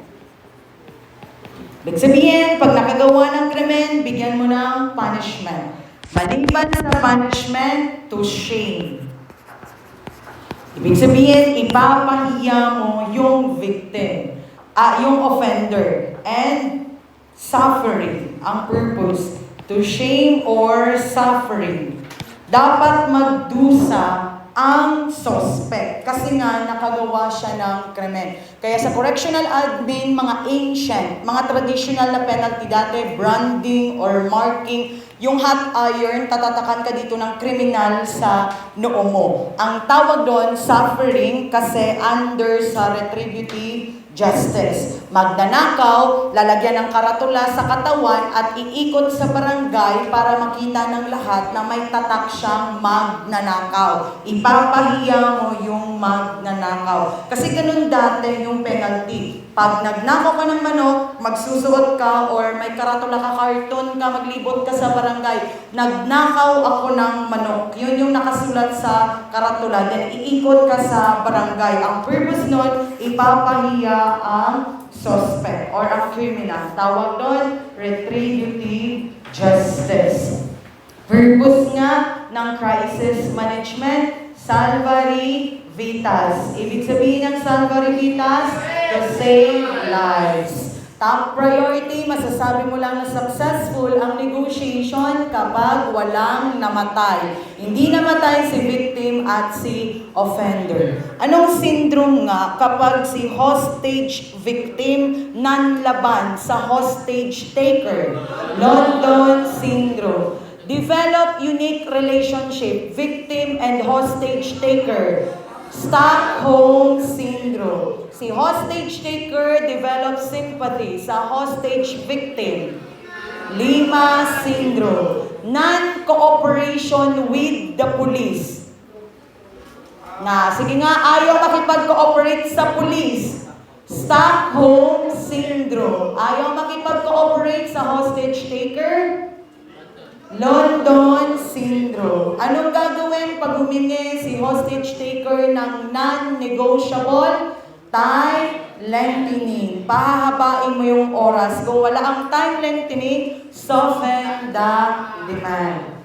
Ibig sabihin, pag nakagawa ng krimen, bigyan mo ng punishment. Maliban sa punishment, to shame. Ibig sabihin, ipapahiya mo yung victim, yung offender, and suffering. Ang purpose, to shame or suffering. Dapat magdusa ang suspect kasi nga nakagawa siya ng krimen. Kaya sa correctional admin, mga ancient, mga traditional na penalty dati, branding or marking, yung hot iron, tatatakan ka dito ng kriminal sa noo mo. Ang tawag doon, suffering, kasi under sa retributive justice. Magnanakaw, lalagyan ng karatula sa katawan at iikot sa barangay para makita ng lahat na may tatak siyang magnanakaw. Ipapahiya mo yung magnanakaw. Kasi ganun dati yung penalty. Pag nagnakaw ka ng manok, magsusuot ka or may karatula ka, karton ka, maglibot ka sa barangay. Nagnakaw ako ng manok. Yun yung nakasulat sa karatula. Then iikot ka sa barangay. Ang purpose nun, ipapahiya ang suspect or ang criminal. Tawag doon, retributive justice. Purpose nga ng crisis management, salvare vitas. Ibig sabihin ng salvare vitas, to save lives. Top priority, masasabi mo lang na successful ang negotiation kapag walang namatay. Hindi namatay si victim at si offender. Anong syndrome nga kapag si hostage victim nanlaban sa hostage taker? London syndrome. Develop unique relationship, victim and hostage taker. Stockholm syndrome. Si hostage taker develops sympathy sa hostage victim. Lima syndrome. Non-cooperation with the police. Sige nga, ayaw makipag-cooperate sa police. Stockholm syndrome. Ayaw makipag-cooperate sa hostage taker. London syndrome. Anong gagawin pag humingi si hostage taker ng non-negotiable? Time lengthening. Pahahabain mo yung oras. Kung wala ang time lengthening, soften the demand.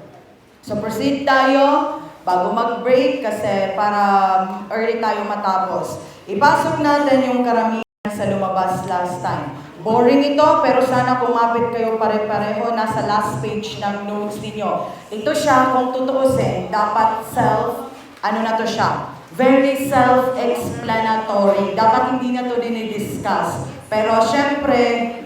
So proceed tayo bago mag-break kasi para early tayo matapos. Ipasok natin yung karamihan sa lumabas last time. Boring ito, pero sana kumapit kayo pare-pareho, nasa last page ng notes ninyo. Ito siya, kung tutuusin, dapat ano na to siya? Very self-explanatory. Dapat hindi na to dinidiscuss. Pero syempre,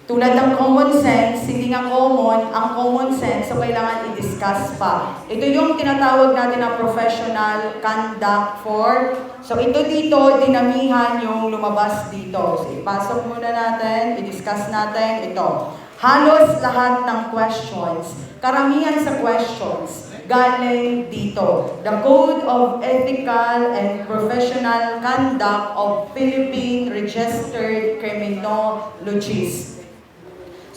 tulad ng common sense, hindi nga common, ang common sense, so kailangan i-discuss pa. Ito yung tinatawag natin na professional conduct for. So ito dito, dinamihan yung lumabas dito. So ipasok muna natin, i-discuss natin ito. Halos lahat ng questions, karamihan sa questions, galing dito. The Code of Ethical and Professional Conduct of Philippine Registered Criminologists.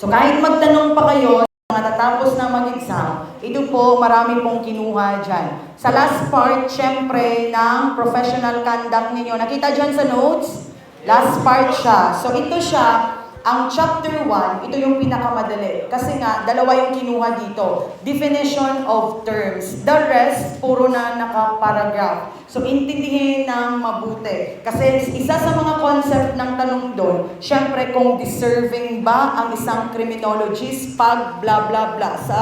So kahit magtanong pa kayo, matatapos na mag-exam, ito po, marami pong kinuha dyan. Sa last part, syempre, ng professional conduct ninyo. Nakita dyan sa notes? Last part siya. So ito siya, ang chapter 1, ito yung pinakamadali. Kasi nga, dalawa yung kinuha dito. Definition of terms. The rest, puro na naka-paragraph. So, intindihin ng mabuti. Kasi isa sa mga concept ng tanong doon, syempre kung deserving ba ang isang criminologist pag blah blah blah sa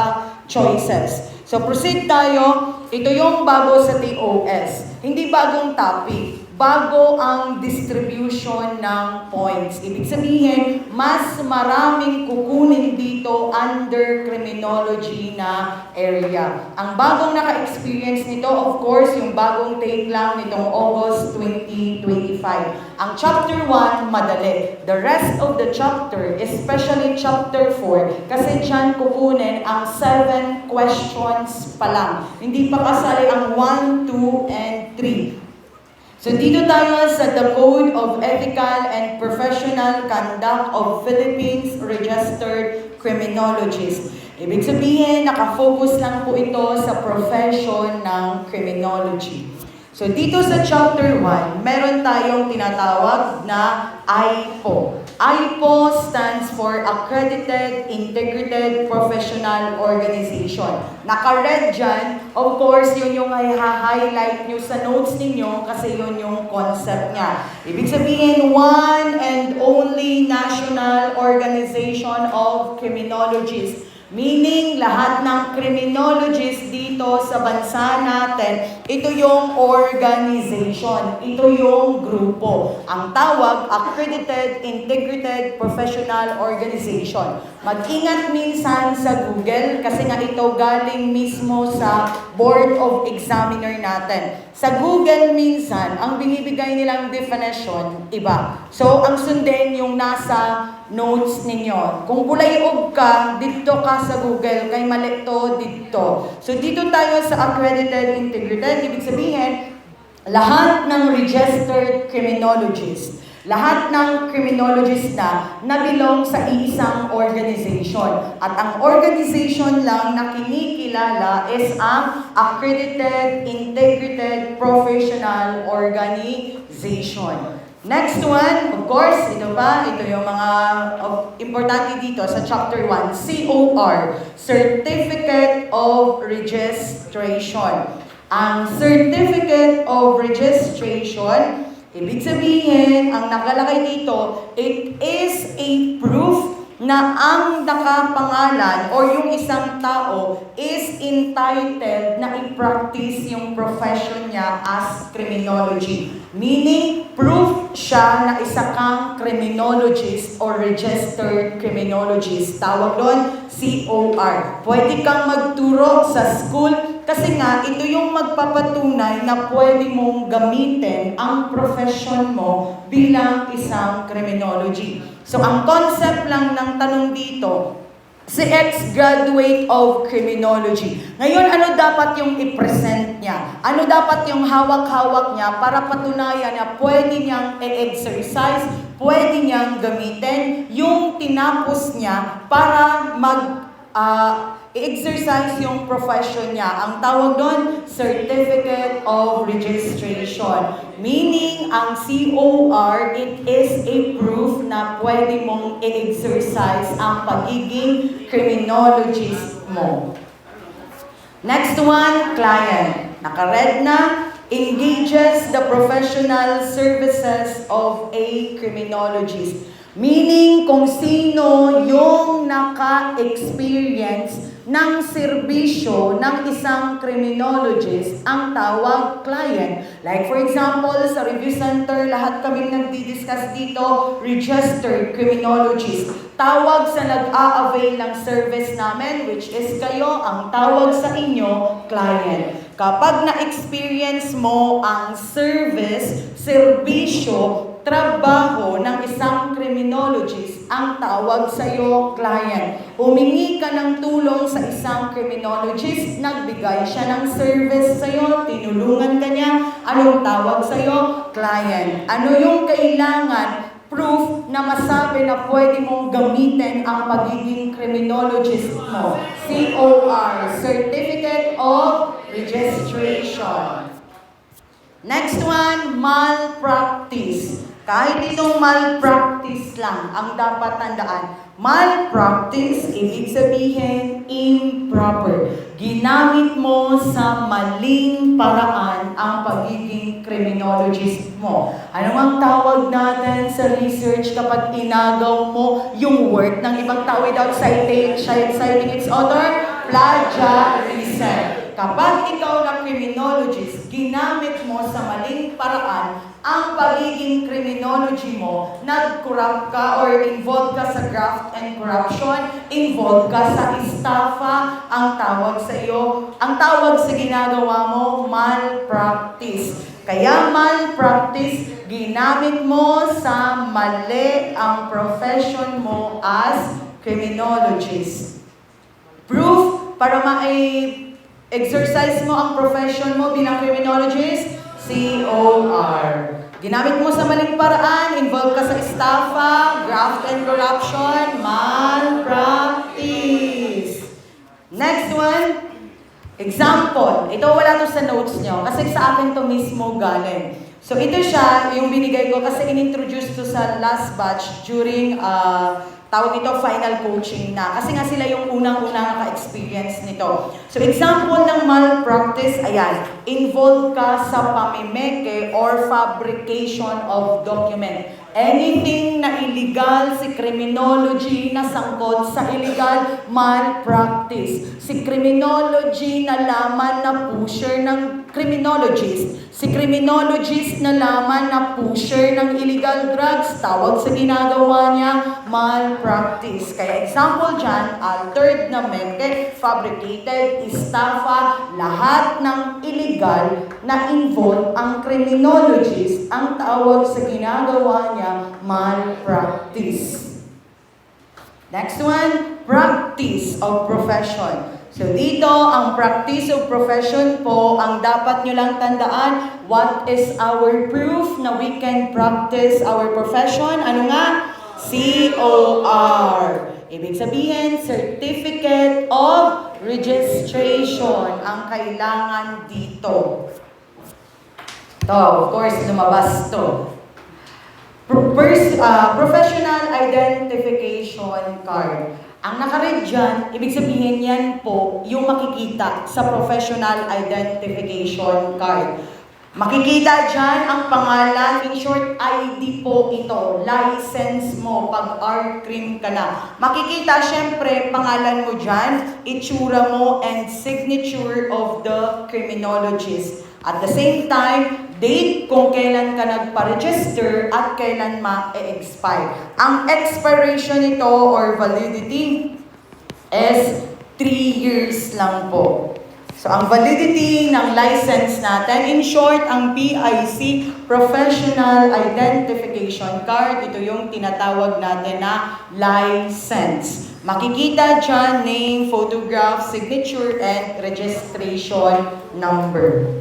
choices. So, proceed tayo. Ito yung bago sa TOS. Hindi bagong topic. Bago ang distribution ng points. Ibig sabihin, mas maraming kukunin dito under criminology na area. Ang bagong naka-experience nito, of course, yung bagong take lang nitong August 2025. Ang chapter 1, madali. The rest of the chapter, especially chapter 4, kasi dyan kukunin ang 7 questions pa lang. Hindi pa kasali ang 1, 2, and 3. So dito tayo sa the Code of Ethical and Professional Conduct of Philippines Registered Criminologists. Ibig sabihin, nakafocus lang po ito sa profession ng criminology. So dito sa chapter 1, meron tayong tinatawag na AIPO. AIPO stands for Accredited Integrated Professional Organization. Naka-red dyan, of course, yun yung i-highlight nyo sa notes ninyo kasi yun yung concept niya. Ibig sabihin, one and only national organization of criminologists. Meaning, lahat ng criminologists dito sa bansa natin, ito yung organization, ito yung grupo. Ang tawag, Accredited Integrated Professional Organization. Mag-ingat minsan sa Google kasi nga ito galing mismo sa Board of Examiner natin. Sa Google minsan, ang binibigay nilang definition, iba. So, ang sundin yung nasa notes ninyo. Kung bulayog ka, dito ka sa Google, kay mali to dito. So, dito tayo sa Accredited Integrated, ibig sabihin, lahat ng registered criminologists, lahat ng criminologist na belong sa isang organization. At ang organization lang na kinikilala is ang Accredited Integrated Professional Organization. Next one, of course, ito pa, ito yung mga importante dito sa chapter 1, COR, Certificate of Registration. Ang Certificate of Registration, ibig sabihin, ang nakalagay dito, it is a proof na ang nakapangalan o yung isang tao is entitled na i-practice yung profession niya as criminology. Meaning, proof siya na isa kang criminologist or registered criminologist. Tawag doon, COR. Pwede kang magturo sa school kasi nga ito yung magpapatunay na pwede mong gamitin ang profession mo bilang isang criminology. So, ang concept lang ng tanong dito, si ex-graduate of criminology. Ngayon, ano dapat yung i-present niya? Ano dapat yung hawak-hawak niya para patunayan na pwede niyang i-exercise, pwede niyang gamitin yung tinapos niya para i-exercise yung profession niya. Ang tawag doon, Certificate of Registration. Meaning, ang COR, it is a proof na pwede mong i-exercise ang pagiging criminologist mo. Next one, client. Naka-red na, engages the professional services of a criminologist. Meaning, kung sino yung naka-experience ng serbisyo ng isang criminologist, ang tawag client. Like for example, sa review center, lahat kami nagdi-discuss dito, registered criminologist. Tawag sa nag-a-avail ng service namin, which is kayo, ang tawag sa inyo, client. Kapag na-experience mo ang service, serbisyo, trabaho ng isang criminologist, ang tawag sa iyo, client. Humingi ka ng tulong sa isang criminologist, nagbigay siya ng service sa iyo, tinulungan ka niya, anong tawag sa iyo, client. Ano yung kailangan proof na masabi na pwede mong gamitin ang pagiging criminologist mo. COR, Certificate of Registration. Next one, malpractice. Kahit itong malpractice lang ang dapat tandaan. Malpractice, ibig sabihin, improper. Ginamit mo sa maling paraan ang pagiging criminologist mo. Ano ang tawag natin sa research kapag inagaw mo yung work ng ibang tao without citing its author? Plagiarism. Kapag ikaw na criminologist, ginamit mo sa maling paraan ang pagiging criminology mo, nag-corrupt ka or involved ka sa graft and corruption, involved ka sa estafa, ang tawag sa ginagawa mo, malpractice. Kaya malpractice, ginamit mo sa mali ang profession mo as criminologist. Proof para exercise mo ang profession mo bilang criminologist, COR. Ginamit mo sa maling paraan, involved ka sa estafa, graft and corruption, malpractice. Next one, example. Ito wala to sa notes nyo, kasi sa akin to mismo galing. So ito siya, yung binigay ko kasi in-introduce to sa last batch during tawag ito final coaching na. Kasi nga sila yung unang-unang naka-experience nito. So example ng malpractice, ayan, involved ka sa pamimeke or fabrication of document. Anything na illegal, si criminology na sangkot sa illegal, malpractice. Si criminology na laman na pusher ng criminologist. Si criminologist na laman na pusher ng illegal drugs, tawag sa ginagawa niya, malpractice. Kaya example dyan, altered na meke, fabricated, estafa, lahat ng illegal na involve ang criminologist, ang tawag sa ginagawa niya, malpractice. Next one, practice of profession. So dito, ang practice of profession po, ang dapat nyo lang tandaan, what is our proof na we can practice our profession? Ano nga? COR. Ibig sabihin, Certificate of Registration ang kailangan dito. To, of course, lumabas to. Professional Identification Card. Ang nakaread dyan, ibig sabihin yan po yung makikita sa Professional Identification Card. Makikita dyan ang pangalan, in short, ID po ito, license mo pag R-Crim ka na. Makikita syempre pangalan mo dyan, itsura mo, and signature of the criminologist. At the same time, date kung kailan ka nagpa-register at kailan ma-expire. Ang expiration nito or validity is 3 years lang po. So, ang validity ng license natin, in short, ang PIC, Professional Identification Card, ito yung tinatawag natin na license. Makikita dyan name, photograph, signature, and registration number.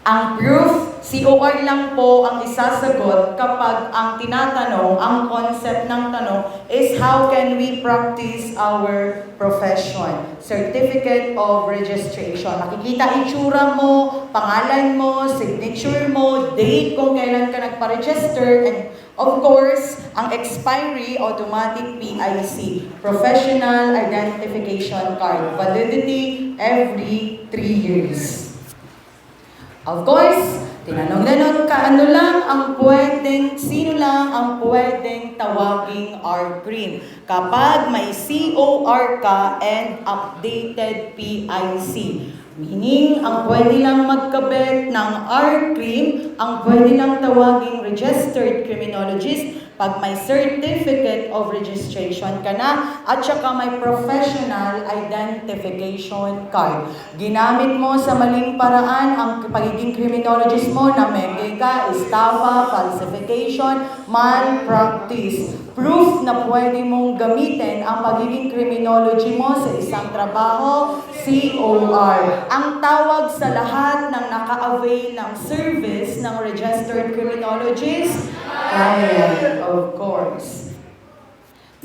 Ang proof, COR lang po ang isasagot kapag ang tinatanong, ang concept ng tanong is how can we practice our profession? Certificate of Registration. Makikita itsura mo, pangalan mo, signature mo, date kung kailan ka nagpa-register, and of course, ang expiry, automatic PIC, Professional Identification Card. Validity every 3 years. Of course, tinanong-tanong ka, sino lang ang pwedeng tawaging R-Crim kapag may COR ka and updated PIC. Meaning, ang pwede lang magkabit ng R-Crim, ang pwede lang tawaging registered criminologist pag may certificate of registration ka na, at saka may professional identification card. Ginamit mo sa maling paraan ang pagiging criminologist mo na meke ka, estafa, falsification, malpractice. Proof na pwede mong gamitin ang pagiging criminology mo sa isang trabaho, COR. Ang tawag sa lahat ng naka-avail ng service ng registered criminologist, client, of course.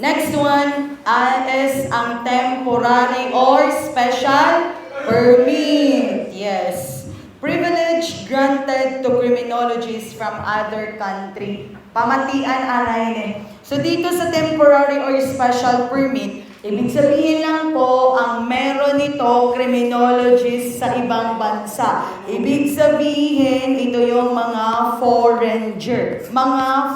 Next one is ang temporary or special permit. Yes. Privilege granted to criminologists from other country. Pamatian anay. So dito sa temporary or special permit, ibig sabihin lang po ang meron nito criminologist sa ibang bansa. Ibig sabihin ito yung mga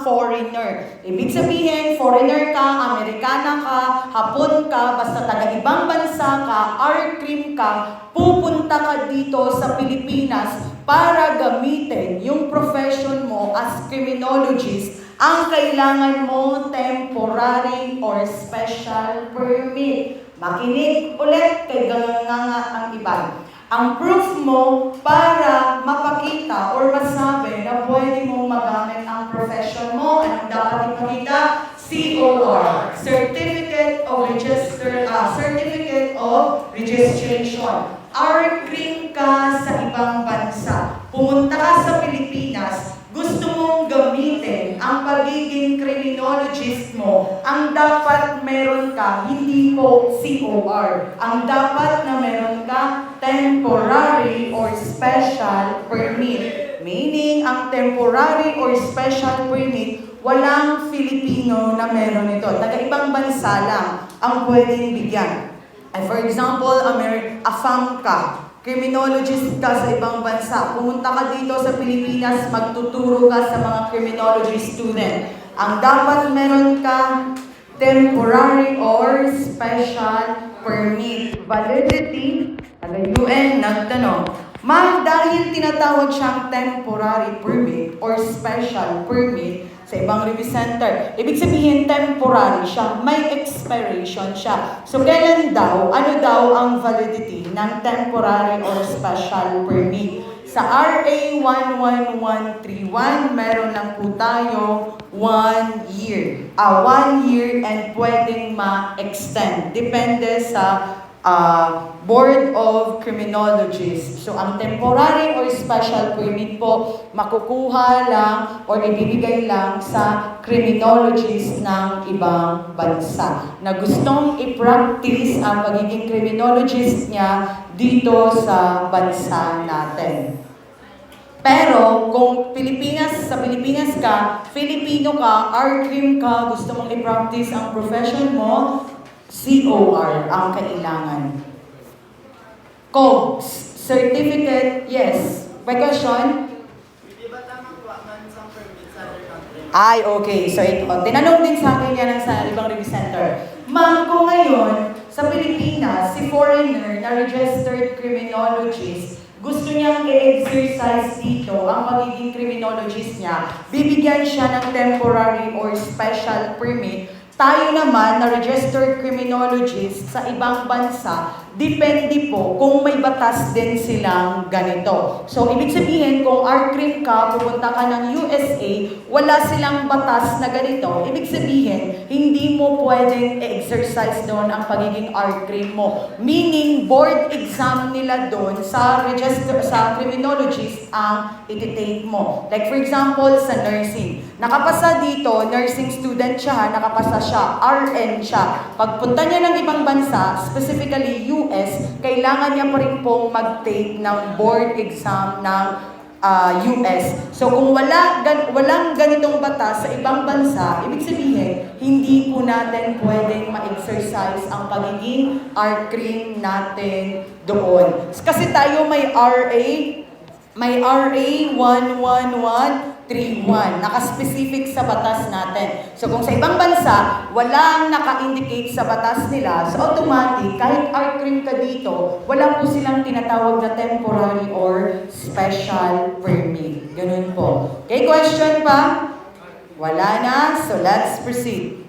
foreigner. Ibig sabihin foreigner ka, Amerikana ka, Hapon ka, basta taga ibang bansa ka, R-Crim ka, pupunta ka dito sa Pilipinas para gamitin yung profession mo as criminologist. Ang kailangan mo, temporary or special permit. Makinig ulit kay ganganga ang iba. Ang proof mo para mapakita or masabi na pwede mong magamit ang profession mo, anong dapat ipakita? COR, Certificate of Registration. R-Crim ka sa ibang bansa. Pumunta ka sa Pilipinas, gusto mong gamitin ang pagiging criminologist mo, ang dapat meron ka, hindi po COR. Ang dapat na meron ka, temporary or special permit. Meaning, ang temporary or special permit, walang Filipino na meron ito. Taga-ibang bansa lang ang pwedeng bigyan. For example, AFAM ka. Criminologist ka sa ibang bansa. Pumunta ka dito sa Pilipinas, magtuturo ka sa mga criminology student. Ang dapat meron ka, temporary or special permit. Validity, UN nagtanong, ma'am, dahil tinatawag siyang temporary permit or special permit sa ibang review center, ibig sabihin temporary siya, may expiration siya. So kailan daw, ano daw ang validity ng temporary or special permit? Sa RA 11131, meron lang po tayo 1 year. 1 year and pwedeng ma-extend. Depende sa Board of Criminologists. So, ang temporary or special permit po, makukuha lang or ibibigay lang sa criminologist ng ibang bansa na gustong i-practice ang pagiging criminologist niya dito sa bansa natin. Pero, kung sa Pilipinas ka, Filipino ka, R-Crim ka, gusto mong i-practice ang profession mo, COR ang kailangan. COGS, certificate, yes. May question? Di ba tama po ang isang permit sa other country? Ay, okay. So ito, tinanong din sa akin yan sa ibang review center. Ma'am, kung ngayon, sa Pilipinas, si foreigner na registered criminologist, gusto niyang i-exercise dito ang magiging criminologist niya, bibigyan siya ng temporary or special permit. Tayo naman na registered criminologist sa ibang bansa, depende po kung may batas din silang ganito. So, ibig sabihin, kung R-Crim ka, pupunta ka ng USA, wala silang batas na ganito. Ibig sabihin, hindi mo pwedeng exercise doon ang pagiging R-Crim mo. Meaning, board exam nila doon sa criminologist ang iti-take mo. Like for example, sa nursing. Nakapasa dito, nursing student siya, nakapasa siya, RN siya. Pagpunta niya ng ibang bansa, specifically US, kailangan niya pa rin pong mag-take ng board exam ng US. So kung walang ganitong batas sa ibang bansa, ibig sabihin, hindi po natin pwedeng ma-exercise ang pagiging R-Crim natin doon. Kasi tayo may RA 11131, naka-specific sa batas natin. So kung sa ibang bansa, walang naka-indicate sa batas nila, so automatic, kahit R-Crim ka dito, wala po silang tinatawag na temporary or special permit. Ganun po. Okay, question pa? Wala na, so let's proceed.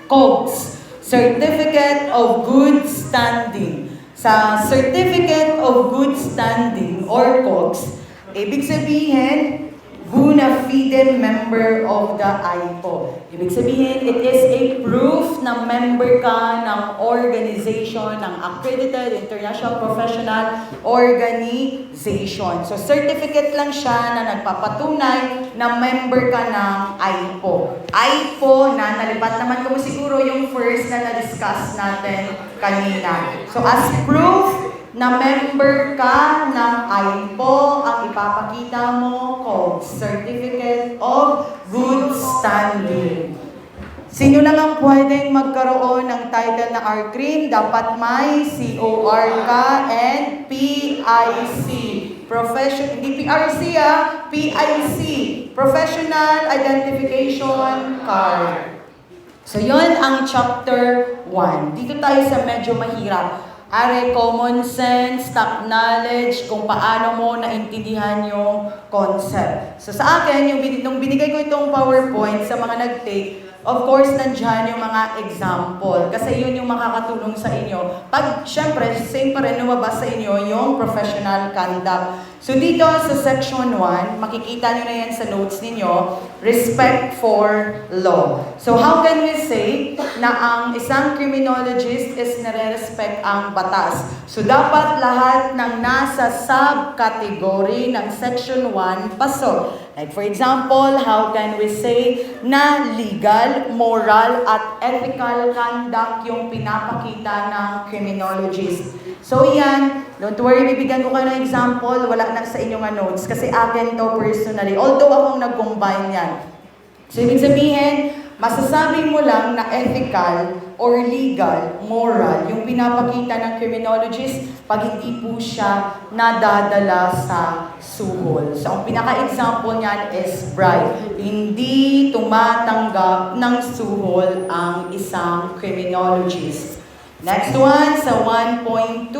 COGS, Certificate of Good Standing. Sa Certificate of Good Standing or COGS, ibig sabihin, bona fide member of the AIPO. Ibig sabihin, it is a proof na member ka ng organization, ng accredited international professional organization. So, certificate lang siya na nagpapatunay na member ka ng AIPO. AIPO na nalipat naman ko siguro yung first na na-discuss natin kanina. So, as proof na member ka ng AIPO, ang ipapakita mo called Certificate of Good Standing. Sino lang ang pwedeng magkaroon ng title na RCRIM? Dapat may COR ka and PIC. Hindi PRC PIC. Professional Identification Card. So, yon ang chapter 1. Dito tayo sa medyo mahirap. Are common sense, top knowledge, kung paano mo naintindihan yung concept. So sa akin, nung binigay ko itong PowerPoint sa mga nag-take, of course, nandyan yung mga example. Kasi yun yung makakatulong sa inyo. Pag, syempre, same pa rin lumabas sa inyo yung professional conduct. So dito sa section 1, makikita nyo na yan sa notes ninyo, respect for law. So how can we say na ang isang criminologist is nare-respect ang batas? So dapat lahat ng nasa subcategory ng section 1 pasok. Like for example, how can we say na legal, moral, at ethical conduct yung pinapakita ng criminologist? So yan, don't worry, bibigyan ko kayo ng example, wala na sa inyong notes kasi akin to personally. Although akong nag-combine yan. So ibig sabihin, masasabi mo lang na ethical or legal, moral, yung pinapakita ng criminologist pag hindi po siya nadadala sa suhol. So ang pinaka-example niyan is bribe. Hindi tumatanggap ng suhol ang isang criminologist. Next one, sa 1.2,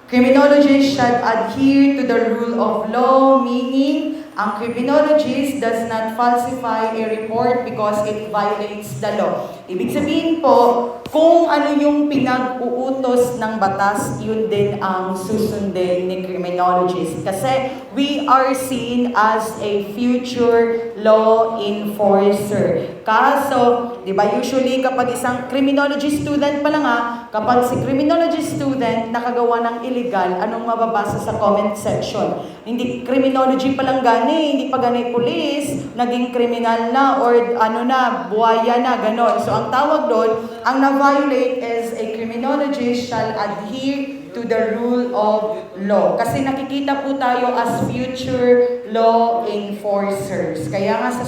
criminologists should adhere to the rule of law, meaning ang criminologist does not falsify a report because it violates the law. Ibig sabihin po, kung ano yung pinag-uutos ng batas, yun din ang susundin ni criminologist. Kasi we are seen as a future law enforcer. Kaso, di ba usually kapag isang criminology student pa lang kapag si criminology student nakagawa ng illegal, anong mababasa sa comment section? Hindi criminology pa lang gani, hindi pa gani police, naging criminal na or ano na, buhaya na, ganon. So ang tawag doon, ang na-violate is a criminologist shall adhere to the rule of law. Kasi nakikita po tayo as future law enforcers. Kaya nga sa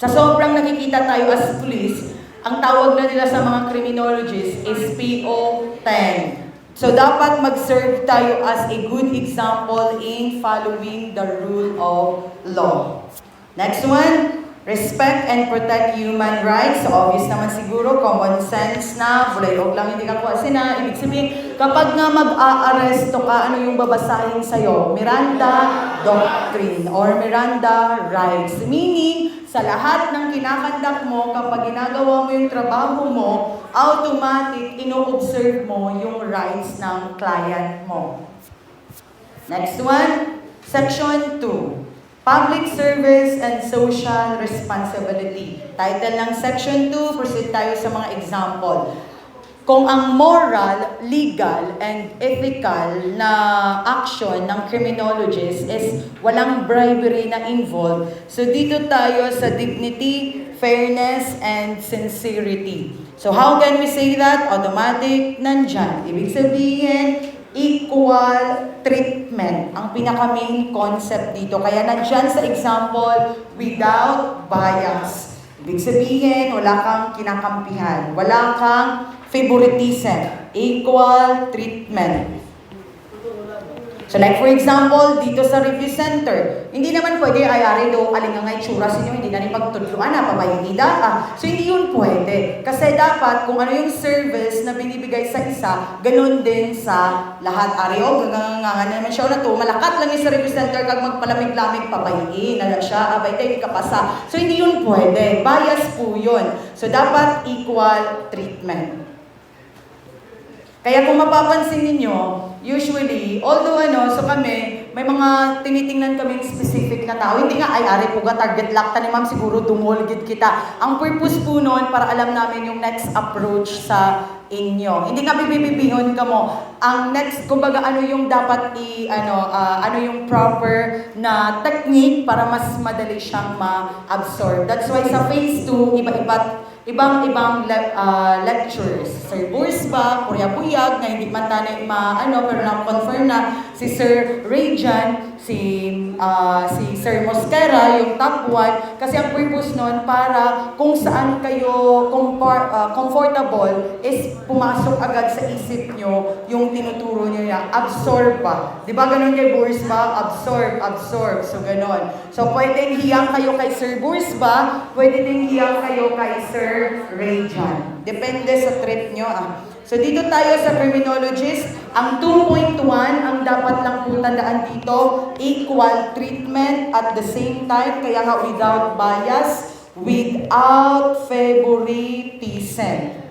sobrang nakikita tayo as police, ang tawag na nila sa mga criminologists is PO10. So dapat mag-serve tayo as a good example in following the rule of law. Next one, respect and protect human rights. So obvious naman siguro, common sense na, bulayog lang hindi ka kuwasin na. Ibig sabihin, kapag nga mag-a-aresto ka, ano yung babasahin sa'yo? Miranda Doctrine or Miranda Rights. Meaning, sa lahat ng kinakandak mo, kapag ginagawa mo yung trabaho mo, automatic, ino-observe mo yung rights ng client mo. Next one, Section 2. Public Service and Social Responsibility. Title ng Section 2, proceed tayo sa mga example. Kung ang moral, legal, and ethical na action ng criminologist is walang bribery na involved, so dito tayo sa dignity, fairness, and sincerity. So how can we say that? Automatic, nandyan. Ibig sabihin, equal treatment ang pinaka-main concept dito. Kaya nandyan sa example, without bias. Ibig sabihin, wala kang kinakampihan, wala kang favoritism, equal treatment. So like for example, dito sa review center, hindi naman pwede ay do alingangay tsura sa inyo, hindi na rin pagtutluan na, pabayida ka. So hindi yun pwede. Kasi dapat kung ano yung service na binibigay sa isa, ganun din sa lahat. Ari, gagangangan naman siya na to, malakat lang yung sa review center, kag magpalamig-lamig, pabayin na siya, abay tayo, hindi ka pasa. So hindi yun pwede. Bias po yun. So dapat equal treatment. Kaya kung mapapansin ninyo, usually, although so kami, may mga tinitingnan kaming specific na tao. Hindi nga, ari po ga, target lock ta ni ma'am, siguro dumulgid kita. Ang purpose po noon, para alam namin yung next approach sa inyo. Hindi nga bibibihon ka mo. Ang next, kumbaga, ano yung dapat ano yung proper na technique para mas madali siyang ma-absorb. That's why sa phase 2, ibang lectures. Sir Bursba, Purya Buyag, na hindi man tayo pero na-confirm na si Sir Rajan, si Sir Mosquera, yung top 1, kasi ang purpose nun para kung saan kayo comfortable is pumasok agad sa isip nyo yung tinuturo nyo niya. Absorb pa. Di ba ganun kay Bursba? Absorb. So ganun. So pwedeng hiyang kayo kay Sir Bursba, pwede din hiyang kayo kay Sir Rajan. Depende sa trip nyo. So dito tayo sa criminologist, ang 2.1, ang dapat lang po tandaan dito, equal treatment at the same time, kaya nga without bias, without favoritism.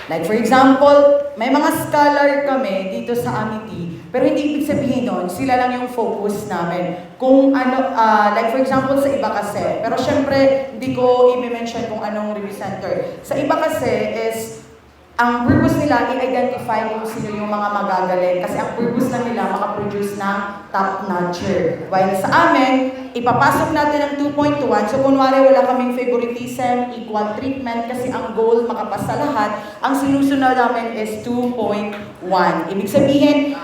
Like for example, may mga scholar kami dito sa Amity, pero hindi ibig sabihin nun, sila lang yung focus namin. Kung like for example sa iba kasi, pero syempre hindi ko i-mention kung anong review center. Sa iba kasi is, ang purpose nila i-identify kung sino yung mga magagaling. Kasi ang purpose lang nila makaproduce ng top-notcher. While sa amin, ipapasok natin ang 2.1. So kunwari wala kaming favoritism, equal treatment, kasi ang goal makapasa lahat. Ang sinusunod namin is 2.1. Ibig sabihin,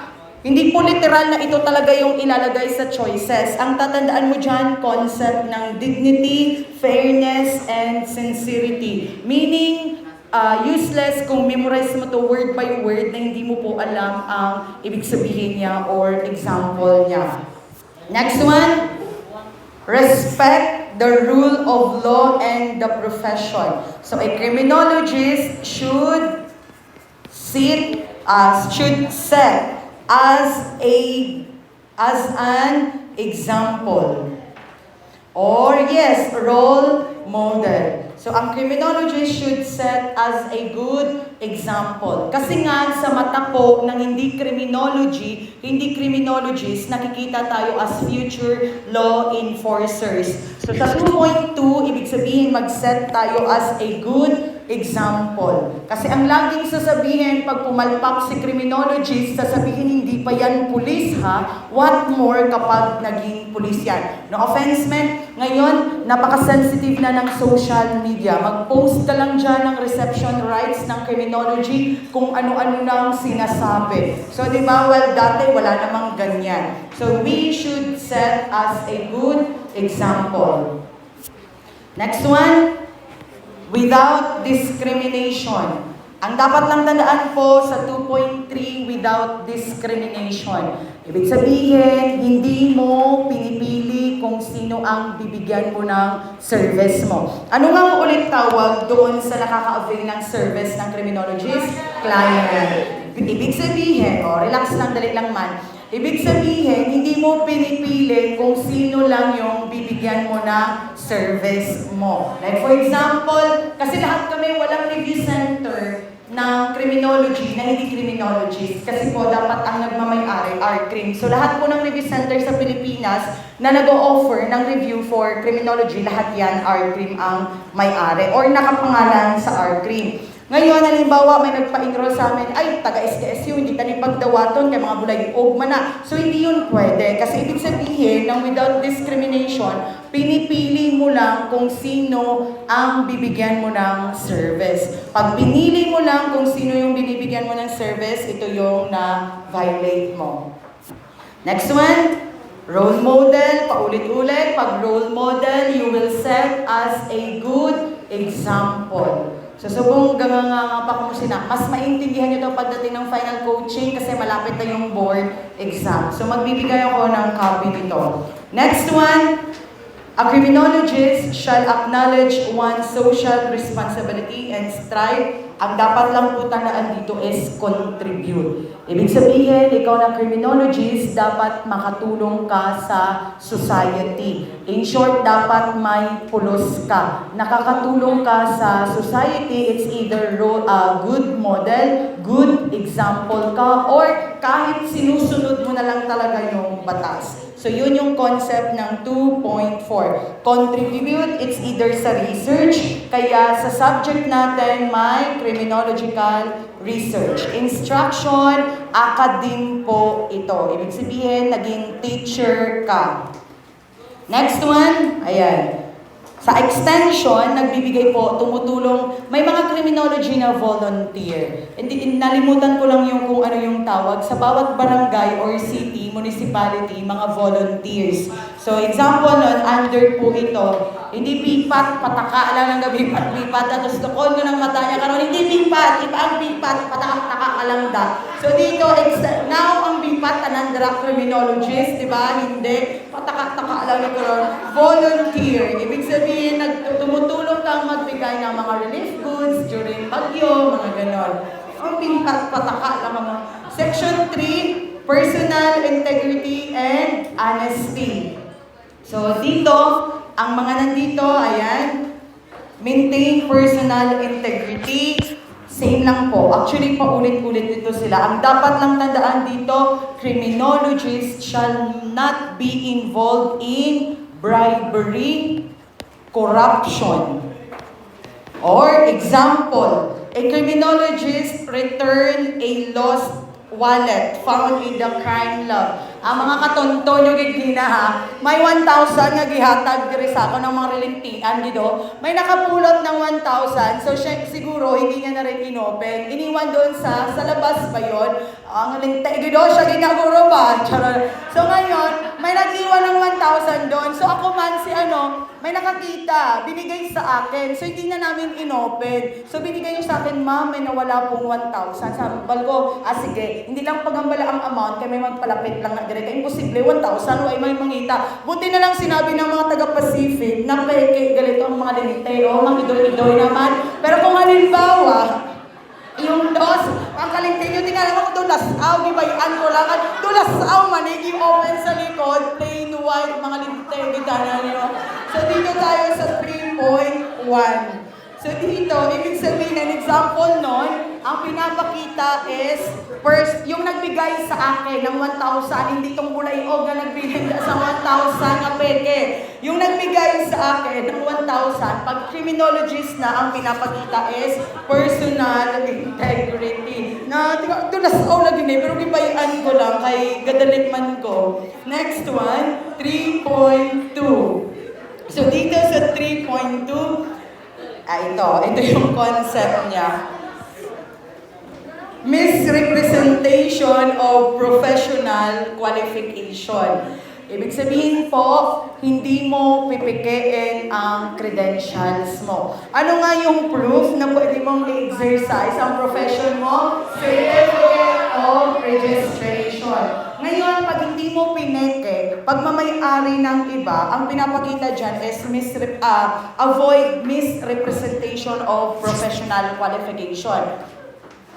hindi po literal na ito talaga yung ilalagay sa choices. Ang tatandaan mo dyan, concept ng dignity, fairness, and sincerity. Meaning, useless kung memorize mo to word by word na hindi mo po alam ang ibig sabihin niya or example niya. Next one, respect the rule of law and the profession. So a criminologist should set as an example. Or yes, role model. So, ang criminologist should set as a good example. Kasi nga, sa mata po ng hindi criminologist, nakikita tayo as future law enforcers. So, sa 2.2, ibig sabihin, mag-set tayo as a good example. Kasi ang laging sasabihin, pag pumalpak si criminologist, sasabihin, hindi pa yan pulis ha? What more kapag naging pulis yan? No offense, man. Ngayon, napaka-sensitive na ng social media. Mag-post ka lang dyan ng reception rights ng criminology kung ano-ano nang sinasabi. So, di ba, well, dati wala namang ganyan. So, we should set as a good example. Next one, without discrimination. Ang dapat lang tandaan po sa 2.3, without discrimination. Ibig sabihin, hindi mo pinipili kung sino ang bibigyan mo ng service mo. Ano nga ulit tawag doon sa nakaka-avail ng service ng criminologist? Client. Ibig sabihin, relax lang, dali lang man. Ibig sabihin, hindi mo pinipili kung sino lang yung bibigyan mo ng service mo. Like for example, kasi lahat kami walang review center ng criminology na hindi criminologist. Kasi po, dapat ang nagmamay-ari, RCRIM. So lahat po ng review center sa Pilipinas na nag-o-offer ng review for criminology, lahat yan, RCRIM ang may-ari or nakapangalan sa RCRIM. Ngayon, halimbawa, may nagpa-enroll sa amin, ay, taga-SKSU, hindi tani pagdawaton, kaya mga bulay, ogma na. So, hindi yun pwede. Kasi ibig sabihin, ng without discrimination, pinipili mo lang kung sino ang bibigyan mo ng service. Pag pinili mo lang kung sino yung binibigyan mo ng service, ito yung na-violate mo. Next one, role model, paulit-ulit. Pag role model, you will set as a good example. So subong ganganga pa kung sina. Mas maintindihan nyo ito pagdating ng final coaching kasi malapit na yung board exam. So magbibigay ako ng copy nito. Next one, a criminologist shall acknowledge one's social responsibility and strive. Ang dapat lang po tandaan dito is contribute. Ibig sabihin, ikaw na criminologist, dapat makatulong ka sa society. In short, dapat may pulos ka. Nakakatulong ka sa society, it's either a good model, good example ka, or kahit sinusunod mo na lang talaga yung batas. So yun yung concept ng 2.4. Contribute, it's either sa research, kaya sa subject natin may criminological research. Instruction, academe po ito. Ibig sabihin, naging teacher ka. Next one, ayan. Sa extension, nagbibigay po, tumutulong, may mga criminology na volunteer. Hindi, nalimutan ko lang yung kung ano yung tawag. Sa bawat barangay or city, municipality, mga volunteers. So, example nun, under po ito, hindi pipat, pataka lang ng gabi, pipat, tapos tukon ko ng mata niya, karon hindi pipat, iba ang pipat, pataka ka lang da. So, dito, now, ang pipat, anandra criminologist, di ba? Hindi, pataka lang ni karon. Volunteer, ibig sabihin, tumutulong kang magbigay ng mga relief goods during bagyo, mga ganon. Ang pipat, pataka lang mga. Section 3, personal integrity and honesty. So, dito, ang mga nandito, ayan, maintain personal integrity. Same lang po. Actually, paulit-ulit dito sila. Ang dapat lang tandaan dito, criminologists shall not be involved in bribery, corruption. Or, example, a criminologist returned a lost wallet found in the crime lab. Ang mga katonto nyo gigina ha, may 1,000 nga gihatag diri sa ako ng mga relintian dito. May nakapulot ng 1,000, so siya, siguro hindi niya na rin inopen. Iniwan doon sa labas ba yun? Ang linte, gido siya ginaguro ba? So ngayon, may nag-iwan ng 1,000 doon. So ako man si may nakakita, binigay sa akin. So hindi na namin inopen. So binigay niyo sa akin, ma'am, may nawala pong 1,000. Sabi ko, sige, hindi lang pagambala ang amount, kaya may magpalapit lang na direct. Imposible, 1,000, ay may mangita. Buti na lang sinabi ng mga taga-Pacific na peke, galito ang mga lintero, mga idol-idol naman. Pero kung halimbawa, yung dos, ang kalintinyo, tingnan mo kung dulas, gibayan ko lang, dulas, manigi open sa likod, plain white, mga lintero, gitana nyo. So dito tayo sa 3.1. So dito, ibig sabihin, an example nun, ang pinapakita is, first, yung nagbigay sa akin ng 1,000, hindi tong bulay o na nagbigay sa 1,000 na peke. Yung nagbigay sa akin ng 1,000, pag criminologist na, ang pinapakita is personal integrity. Na, tulas lagi na, pero gibayan ko lang, kay gadalit man ko. Next one, 3.2. So dito sa 3.2, ito yung concept niya. Misrepresentation of professional qualification. Ibig sabihin po, hindi mo pipikein ang credentials mo. Ano nga yung proof na pwede mong i-exercise ang profession mo? Certificate of registration. Ngayon, pag hindi mo pineke, pag mamay-ari ng iba, ang pinapakita dyan is avoid misrepresentation of professional qualification.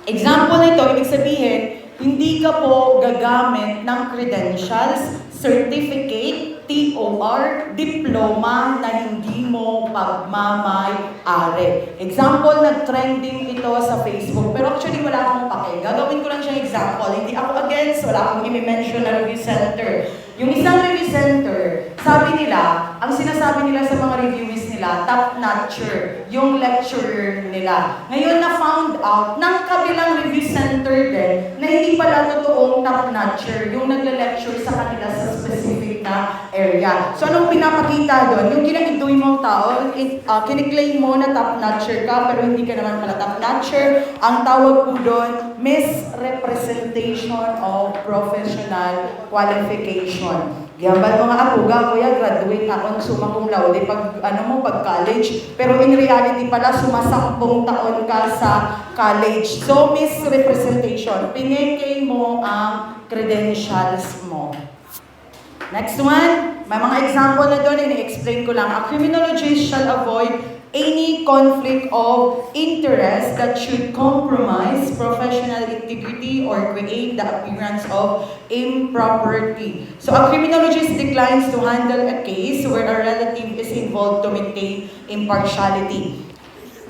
Example nito, ibig sabihin, hindi ka po gagamit ng credentials, certificate, TOR, diploma na hindi mo pagmamay-ari. Example, nag-trending ito sa Facebook, pero actually wala akong pake. Gagawin ko lang siya example. Hindi ako against, wala akong i-mention na review center. Yung isang review center, sabi nila, ang sinasabi nila sa mga reviewees nila, top-notcher, yung lecturer nila. Ngayon na-found out ng kabilang review center din na hindi pala totoong top-notcher, yung nagle-lecture sa kanila sa specific na area. So anong pinapakita doon? Yung ginagituin mong tao, kiniklaim mo na top-notcher ka, pero hindi ka naman pala top-notcher. Ang tawag po doon, misrepresentation of professional qualification. Gihambal mga apo, kuya, graduate ako, summa cum laude pag college. Pero in reality pala, sumasampung taon ka sa college. So, misrepresentation. Pineke mo ang credentials mo. Next one, may mga example na doon, ini-explain ko lang. A criminologist shall avoid any conflict of interest that should compromise professional integrity or create the appearance of impropriety. So a criminologist declines to handle a case where a relative is involved to maintain impartiality.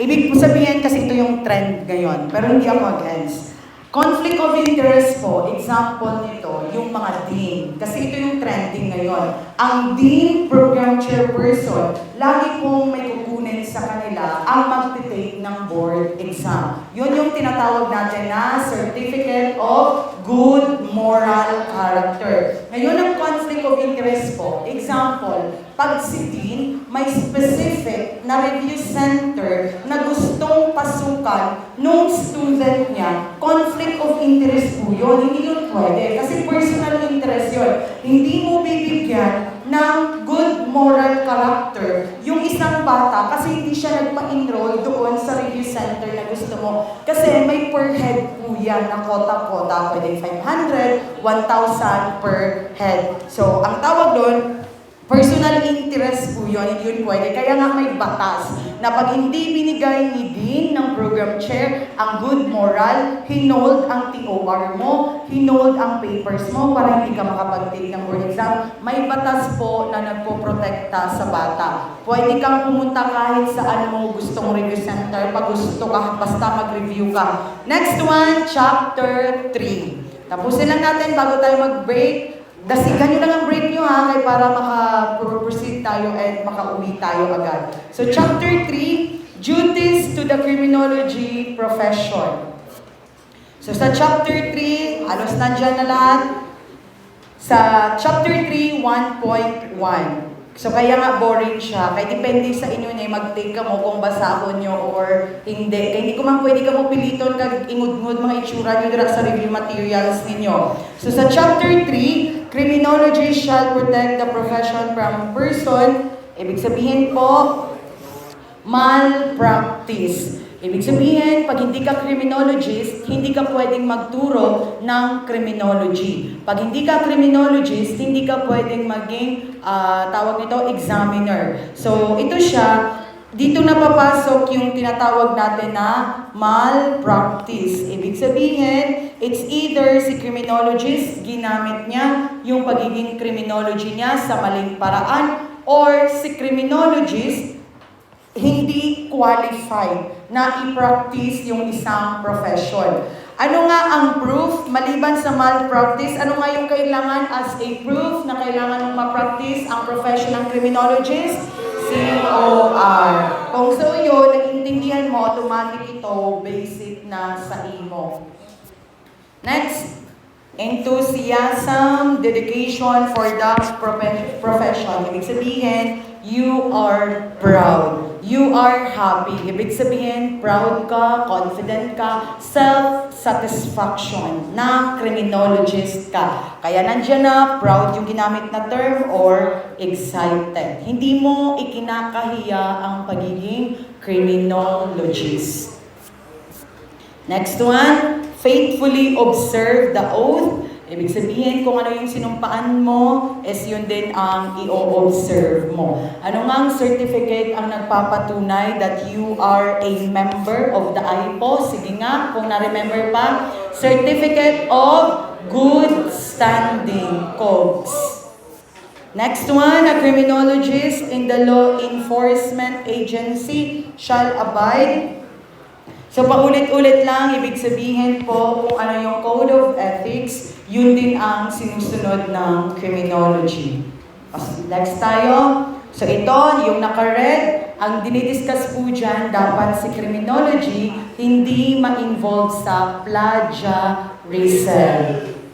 Ibig po sabihin kasi ito yung trend ngayon, pero hindi ako against. Conflict of interest po, example nito, yung mga dean. Kasi ito yung trending ngayon. Ang dean program chairperson, lagi pong may kukunin sa kanila ang mag-take ng board exam. Yun yung tinatawag natin na Certificate of Good Moral Character. Ngayon ang conflict of interest po, example, pag si dean may specific na review center na gustong pasukan nung student niya, conflict of interest po yun. Hindi yun pwede. Kasi personal interest yun. Hindi mo bibigyan ng good moral character yung isang bata kasi hindi siya nagpa-enroll doon sa review center na gusto mo. Kasi may per head po yan na kota-kota. Pwede 500, 1,000 per head. So, ang tawag doon, personal interest po yun, hindi yun pwede. Kaya nga may batas na pag hindi binigay ni Dean ng program chair ang good moral, hinold ang TOR mo, hinold ang papers mo para hindi ka makapag-take ng board exam. May batas po na nagpoprotekta sa bata. Pwede kang pumunta kahit saan mo gustong review center, pag gusto ka, basta mag-review ka. Next one, chapter 3. Tapusin lang natin bago tayo mag-break. Dasigan nyo lang ang break nyo ha, kaya para maka-proceed tayo and makauwi tayo agad. So chapter 3, duties to the criminology profession. So sa chapter 3, halos nandyan na lahat. Sa chapter 3, 1.1. So kaya nga boring siya. Kaya depende sa inyo na mag-take ka mo kung basahon nyo or hindi. Kaya hindi ko man pwede ka mo piliton kag ingud-ngud mga itsura nyo dira sa review materials ninyo. So sa chapter 3, criminology shall protect the profession from person. Ibig sabihin po, malpractice. Ibig sabihin, pag hindi ka criminologist, hindi ka pwedeng magturo ng criminology. Pag hindi ka criminologist, hindi ka pwedeng maging, tawag nito, examiner. So, ito siya, dito napapasok yung tinatawag natin na malpractice. Ibig sabihin, it's either si criminologist, ginamit niya yung pagiging criminology niya sa maling paraan, or si criminologist, hindi qualified na i-practice yung isang profession. Ano nga ang proof? Maliban sa malpractice, ano nga yung kailangan as a proof na kailangan mong ma-practice ang profession ng criminologist? COR. Kung so yun, nag-intindihan mo, automatic ito, basic na sa imo. Next, enthusiasm, dedication for the profession. Ibig sabihin, you are proud. You are happy. Ibig sabihin, proud ka, confident ka, self-satisfaction na criminologist ka. Kaya nandiyan na, proud yung ginamit na term or excited. Hindi mo ikinakahiya ang pagiging criminologist. Next one, faithfully observe the oath. Ibig sabihin, kung ano yung sinumpaan mo, is yun din ang i-observe mo. Ano nga ang certificate ang nagpapatunay that you are a member of the IPO? Sige nga, kung na-remember pa, Certificate of Good Standing, COGS. Next one, a criminologist in the law enforcement agency shall abide. So paulit-ulit lang, ibig sabihin po kung ano yung code of ethics, yun din ang sinusunod ng criminology. Next tayo. So ito, yung naka-red, ang dinidiscuss po dyan, dapat si criminology hindi ma-involve sa plagiarism.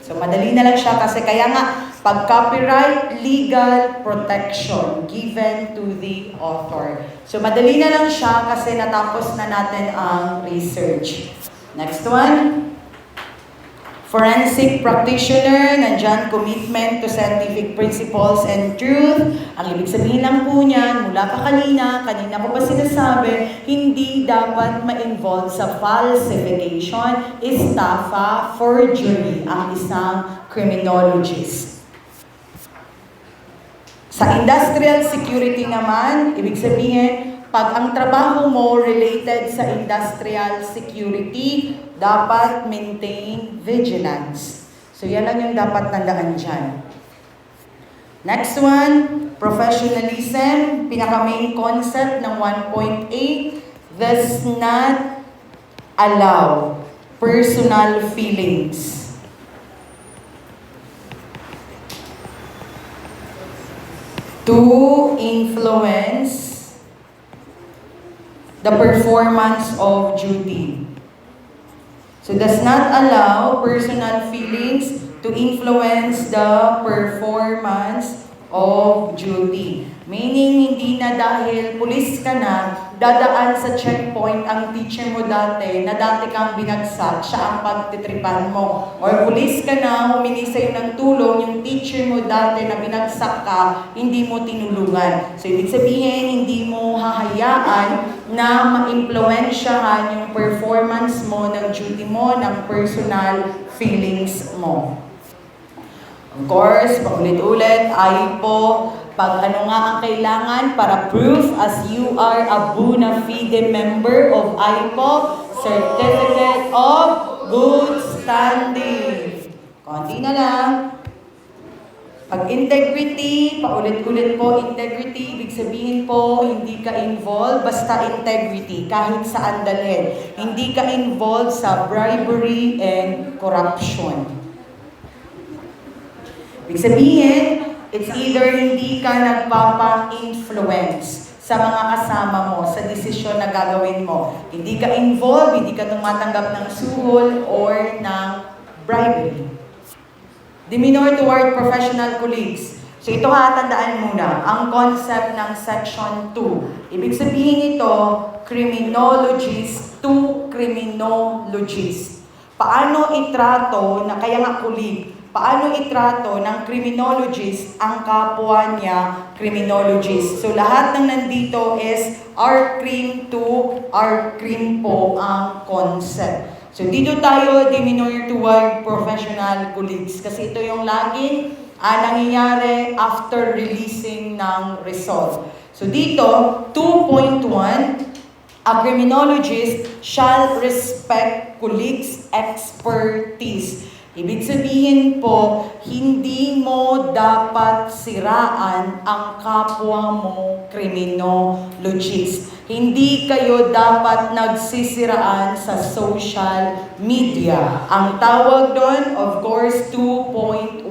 So madali na lang siya kasi kaya nga, pag copyright, legal protection given to the author. So madali na lang siya kasi natapos na natin ang research. Next one. Forensic practitioner, nandyan commitment to scientific principles and truth. Ang ibig sabihin lang po niyan, mula pa kanina ko pa sinasabi, hindi dapat ma-involve sa falsification, estafa, forgery ang isang criminologist. Sa industrial security naman, ibig sabihin, pag ang trabaho mo related sa industrial security, dapat maintain vigilance. So yan lang yung dapat tandaan dyan. Next one, professionalism. Pinaka-main concept ng 1.8, does not allow personal feelings. To influence the performance of duty. So does not allow personal feelings to influence the performance of duty. Meaning, hindi na dahil pulis ka na, dadaan sa checkpoint ang teacher mo dati, na dati kang binagsak, siya ang pagtitripan mo. Or pulis ka na, humingi sa'yo ng tulong, yung teacher mo dati na binagsak ka, hindi mo tinulungan. So, ibig sabihin, hindi mo hahayaan na ma-impluensyahan yung performance mo, ng duty mo, ng personal feelings mo. Of course, paulit-ulit, ay po, pag ano nga ang kailangan para proof as you are a bona fide member of IPO, Certificate of Good Standing. Konti na lang. Pag integrity, paulit-ulit po, integrity, ibig sabihin po, hindi ka involved, basta integrity, kahit saan dalhin. Hindi ka involved sa bribery and corruption. Ibig sabihin, it's either hindi ka nagpapa-influence sa mga kasama mo, sa desisyon na gagawin mo. Hindi ka involved, hindi ka tumatanggap ng suhol or ng bribery. Demeanor toward professional colleagues. So ito tandaan muna, ang concept ng Section 2. Ibig sabihin ito, criminologist to criminologist. Paano itrato, na kaya nga colleague, paano itrato ng criminologist ang kapwa niya criminologist. So lahat ng nandito is our crim to our crim po ang concept. So dito tayo demeanor toward professional colleagues kasi ito yung laging nangyayari after releasing ng result. So dito, 2.1, a criminologist shall respect colleagues' expertise. Ibig sabihin po, hindi mo dapat siraan ang kapwa mo criminologist. Hindi kayo dapat nagsisiraan sa social media. Ang tawag doon, of course, 2.1.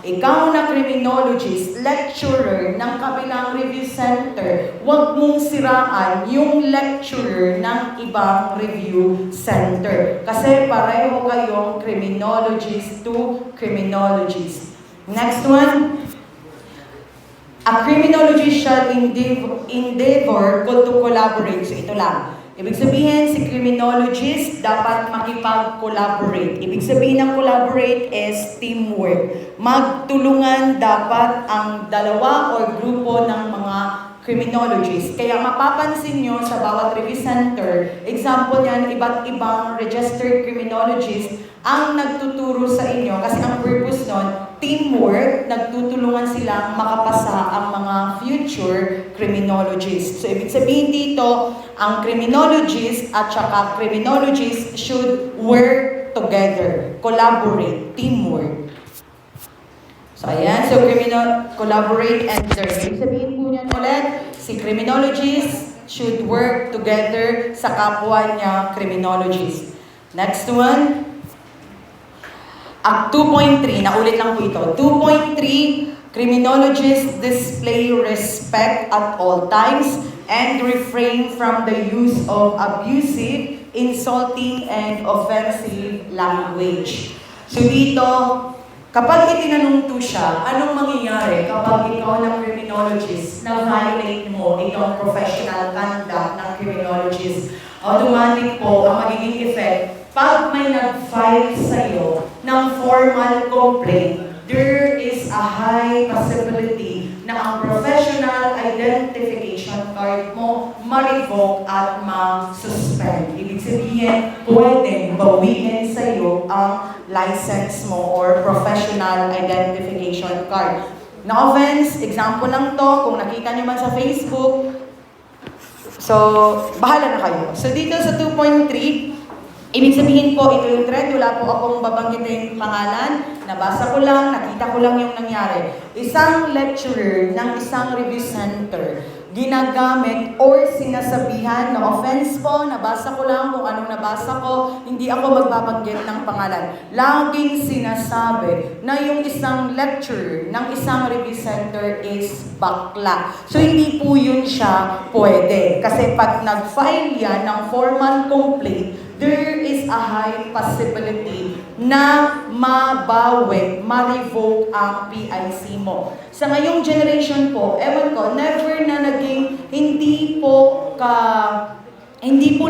Ikaw na criminologist, lecturer ng kabilang review center, huwag mong siraan yung lecturer ng ibang review center. Kasi pareho kayong criminologist to criminologist. Next one. A criminologist shall endeavor to collaborate. So ito lang. Ibig sabihin, si criminologist dapat makipag-collaborate. Ibig sabihin ng collaborate is teamwork. Magtulungan dapat ang dalawa or grupo ng mga criminologist. Kaya mapapansin nyo sa bawat review center, example niyan, iba't ibang registered criminologist ang nagtuturo sa inyo kasi ang purpose nun, teamwork, nagtutulungan silang makapasa ang mga future criminologists. So, ibig sabihin dito, ang criminologist at saka criminologist should work together, collaborate, teamwork. So, ayan. So, collaborate and learn. Ibig sabihin po niyan ulit, si criminologist should work together sa kapwa niya criminologist. Next one. Act 2.3, naulit lang po ito. 2.3, criminologists display respect at all times and refrain from the use of abusive, insulting, and offensive language. So dito, kapag itinanong to siya, anong mangyayari kapag ikaw ng criminologist na violate mo itong professional conduct ng criminologist? Automatic po, ang magiging effect, pag may nag-file sa'yo ng formal complaint, there is a high possibility na ang professional identification card mo ma-revoke at ma-suspend. Ibig sabihin, pwedeng bawiin sa iyo ang license mo or professional identification card. No offense, example lang to, kung nakita nyo man sa Facebook, so bahala na kayo. So dito sa 2.3, ibig sabihin po, ito yung trend, wala po akong babanggitin pangalan, nabasa ko lang, nakita ko lang yung nangyari. Isang lecturer ng isang review center, ginagamit or sinasabihan, no offense po, nabasa ko lang kung anong nabasa ko, hindi ako magbabanggit ng pangalan. Laging sinasabi na yung isang lecturer ng isang review center is bakla. So hindi po yun siya pwede. Kasi pag nag-file yan ng formal complaint, there is a high possibility na mabawi, ma-revoke ang PIC mo. Sa ngayong generation po, ewan ko, never na naging hindi po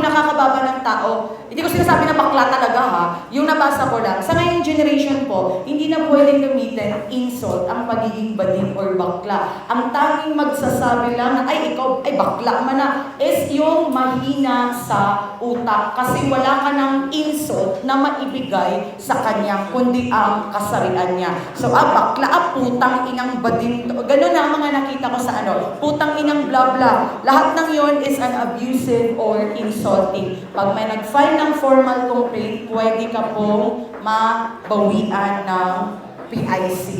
nakakababa ng tao. Hindi ko sinasabi na bakla talaga ha. Yung nabasa ko lang. Sa ngayong generation po, hindi na pwedeng gamitin insult ang pagiging bading or bakla. Ang tanging magsasabi lang na, ay ikaw, ay bakla man na, is yung mahina sa utak. Kasi wala ka ng insult na maibigay sa kanya, kundi ang kasarian niya. So, bakla, putang inang bading. Ganun na ang mga nakita ko sa putang inang bla bla. Lahat ng yon is an abusive or insulting. Pag may nag-file ng formal complaint, pwede ka pong mabawian ng PIC.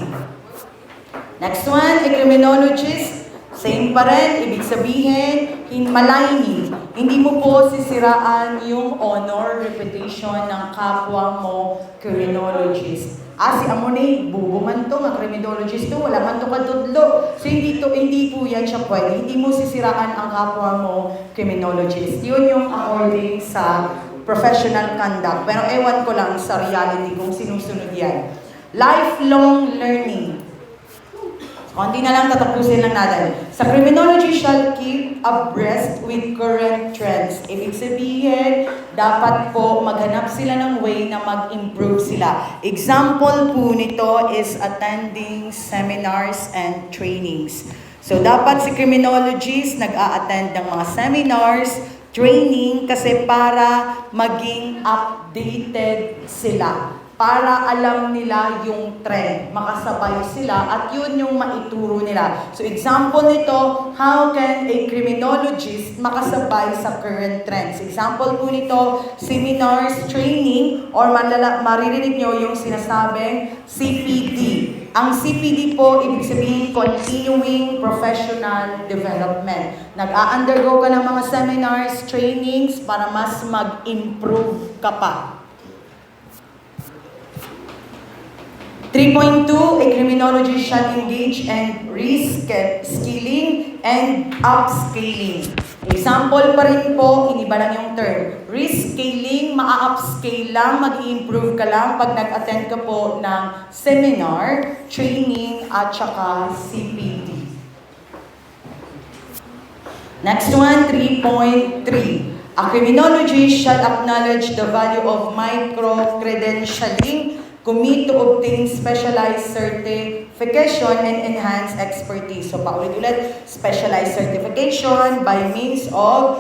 Next one, a criminologist. Same pa rin, ibig sabihin, maligning. Hindi mo po sisiraan yung honor, reputation ng kapwa mo criminologist. Si Amonay, bubo man to, ang criminologist to, wala man to kadudlo. So hindi po yan siya pwede. Hindi mo sisiraan ang kapwa mo criminologist. Yun yung according sa professional conduct. Pero ewan ko lang sa reality kung sinusunod yan. Lifelong learning. Konti na lang, tatapusin lang natin. Sa criminology shall keep abreast with current trends. Ibig sabihin, dapat po maghanap sila ng way na mag-improve sila. Example po nito is attending seminars and trainings. So dapat si criminologists nag-a-attend ng mga seminars, training, kasi para maging updated sila. Para alam nila yung trend, makasabay sila, at yun yung maituro nila. So example nito, how can a criminologist makasabay sa current trends? Example po nito, seminars, training, or maririnig nyo yung sinasabing CPD. Ang CPD po, ibig sabihin, continuing professional development. Nag-a-undergo ka ng mga seminars, trainings, para mas mag-improve ka pa. 3.2, a criminologist shall engage in reskilling and upscaling. Example pa rin po, iniba lang yung term. Reskilling, maa-upscale lang, mag-i-improve ka lang pag nag-attend ka po ng seminar, training, at saka CPD. Next one, 3.3. A criminologist shall acknowledge the value of micro-credentialing, commit to obtain specialized certification and enhance expertise. So, paulit-ulit, specialized certification by means of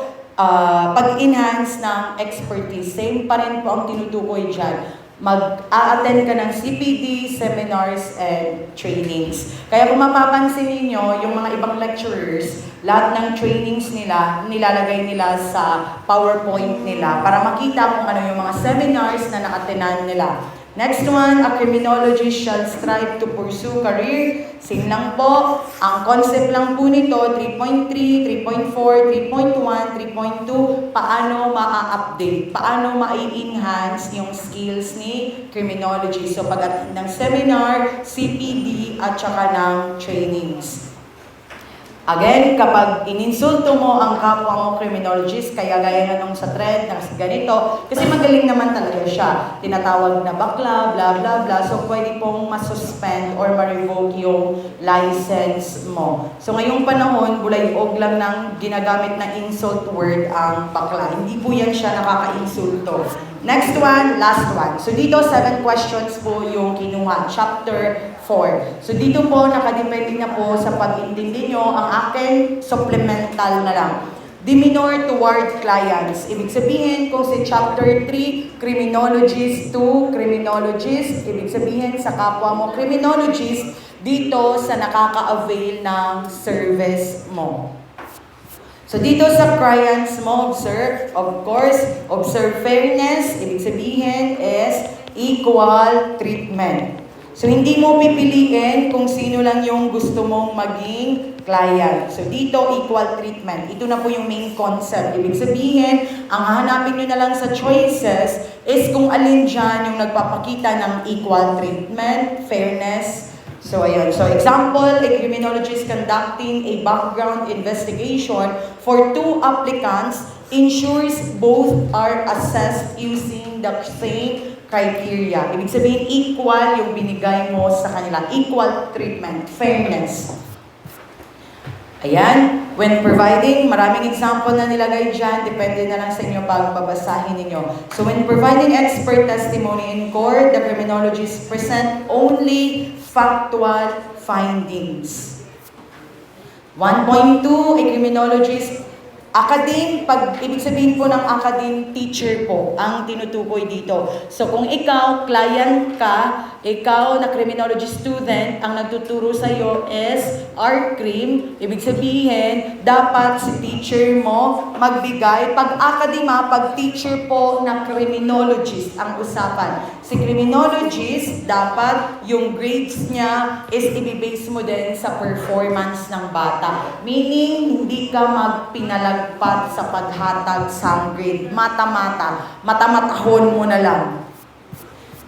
pag-enhance ng expertise. Same pa rin po ang tinutukoy dyan. Mag-a-attend ka ng CPD, seminars, and trainings. Kaya kung mapapansin ninyo, yung mga ibang lecturers, lahat ng trainings nila, nilalagay nila sa PowerPoint nila para makita kung ano yung mga seminars na na-attendan nila. Next one, a criminologist shall strive to pursue career. Same lang po. Ang concept lang po nito, 3.3, 3.4, 3.1, 3.2, paano ma-update, paano ma-enhance yung skills ni criminology. So pag ng seminar, CPD, at saka ng trainings. Again, kapag ininsulto mo ang kapwa mo criminologist, kaya gaya na nung sa thread, na ganito, kasi magaling naman talaga siya. Tinatawag na bakla, bla bla bla, so pwede pong masuspend or ma-revoke yung license mo. So ngayong panahon, bulay-og lang ng ginagamit na insult word ang bakla. Hindi po yan siya nakaka-insulto. Next one, last one. So dito, 7 questions po yung kinuha. Chapter 4. So dito po, nakadepende na po sa pag-intindi nyo. Ang akin, supplemental na lang. Demeanor toward clients. Ibig sabihin, kung si chapter 3, criminologist to criminologist, ibig sabihin sa kapwa mo criminologist, dito sa nakaka-avail ng service mo. So dito sa clients mo, observe, of course, observe fairness, ibig sabihin is equal treatment. So hindi mo pipiliin kung sino lang yung gusto mong maging client. So dito, equal treatment. Ito na po yung main concept. Ibig sabihin, ang hahanapin nyo na lang sa choices is kung alin dyan yung nagpapakita ng equal treatment, fairness. So ayun. So example, a criminologist conducting a background investigation for 2 applicants ensures both are assessed using the same criteria. Ibig sabihin, equal yung binigay mo sa kanila. Equal treatment, fairness. Ayan, when providing, maraming example na nilagay dyan, depende na lang sa inyo pag babasahin ninyo. So when providing expert testimony in court, the criminologists present only factual findings. 1.2, a criminologist, ibig sabihin po ng academe, teacher po ang tinutukoy dito. So kung ikaw, client ka, ikaw na criminology student, ang nagtuturo sa iyo is art crim, ibig sabihin, dapat si teacher mo magbigay, pag academa, pag teacher po na criminologist ang usapan. Si criminologist, dapat yung grades niya is ibibase mo din sa performance ng bata. Meaning, hindi ka magpinalagpat sa paghatag sa grade. Mata-matahon mo na lang.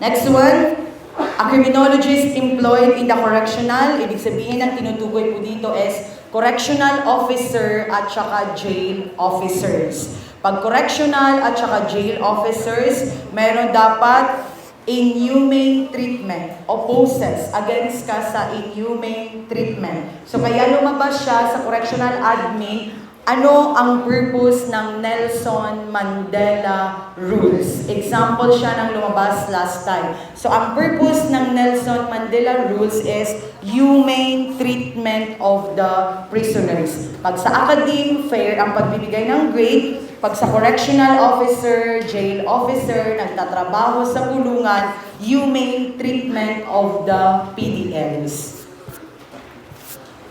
Next one, a criminologist employed in the correctional, ibig sabihin ang tinutukoy po dito is correctional officer at saka jail officers. Pag correctional at saka jail officers, meron dapat inhumane treatment, opposes against ka sa inhumane treatment. So kaya lumabas siya sa correctional admin, ano ang purpose ng Nelson Mandela Rules? Example siya ng lumabas last time. So ang purpose ng Nelson Mandela Rules is humane treatment of the prisoners. Pag sa academe, fair ang pagbibigay ng grade. Pag sa correctional officer, jail officer, nagtatrabaho sa kulungan, humane treatment of the PDLs.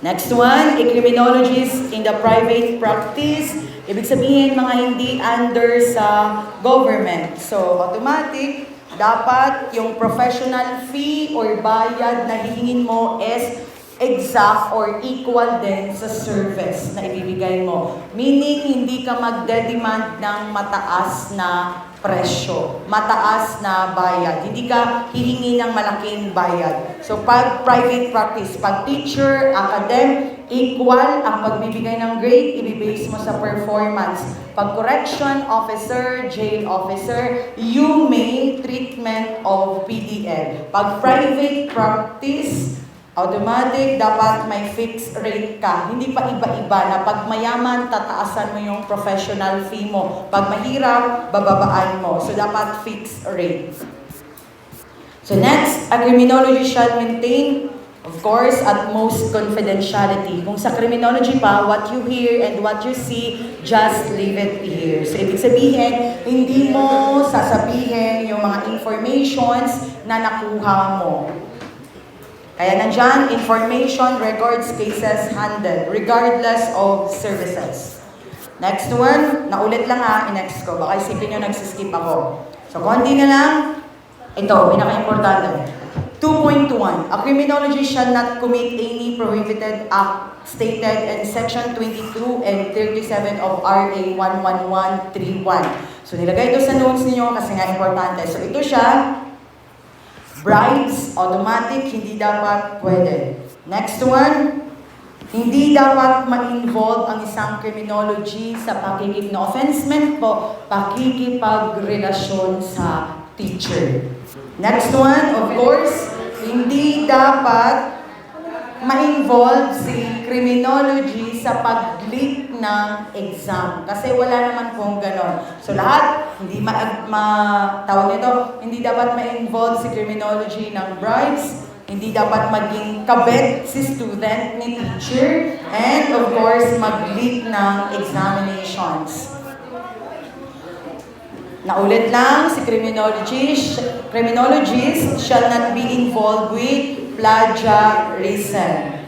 Next one, a criminologist in the private practice. Ibig sabihin, mga hindi under sa government. So, automatic, dapat yung professional fee or bayad na hihingin mo is exact or equal din sa service na ibibigay mo. Meaning, hindi ka magde-demand ng mataas na presyo, mataas na bayad. Hindi ka hihingi ng malaking bayad. So, pag private practice, pag teacher, academic, equal ang pagbibigay ng grade, ibibase mo sa performance. Pag correction officer, jail officer, humane treatment of PDL. Pag private practice, automatic, dapat may fixed rate ka. Hindi pa iba-iba na pag mayaman, tataasan mo yung professional fee mo. Pag mahirap, bababaan mo. So, dapat fixed rate. So, next, a criminology shall maintain, of course, utmost confidentiality. Kung sa criminology pa, what you hear and what you see, just leave it here. So, ibig sabihin, hindi mo sasabihin yung mga informations na nakuha mo. Kaya nandyan, information records cases handled, regardless of services. Next one, naulit lang i-next ko. Baka isipin nyo nagsiskip ako. So, konti na lang. Ito, pinaka-importante. 2.1. A criminology shall not commit any prohibited act stated in Section 22 and 37 of RA 11131. So, nilagay ito sa notes ninyo kasi nga importante. So, ito siya. Bribes, automatic, hindi dapat pwede. Next one, hindi dapat ma-involve ang isang criminology sa offensement po, pakikipagrelasyon sa teacher. Next one, of course, hindi dapat ma-involve si criminology sa pag-leak ng exam. Kasi wala naman pong ganon. So lahat, tawag nito, hindi dapat ma-involve si criminology ng bribes, hindi dapat maging kabet si student ni teacher, and of course, mag-leak ng examinations. Naulit lang, si criminologists shall not be involved with plagiarism.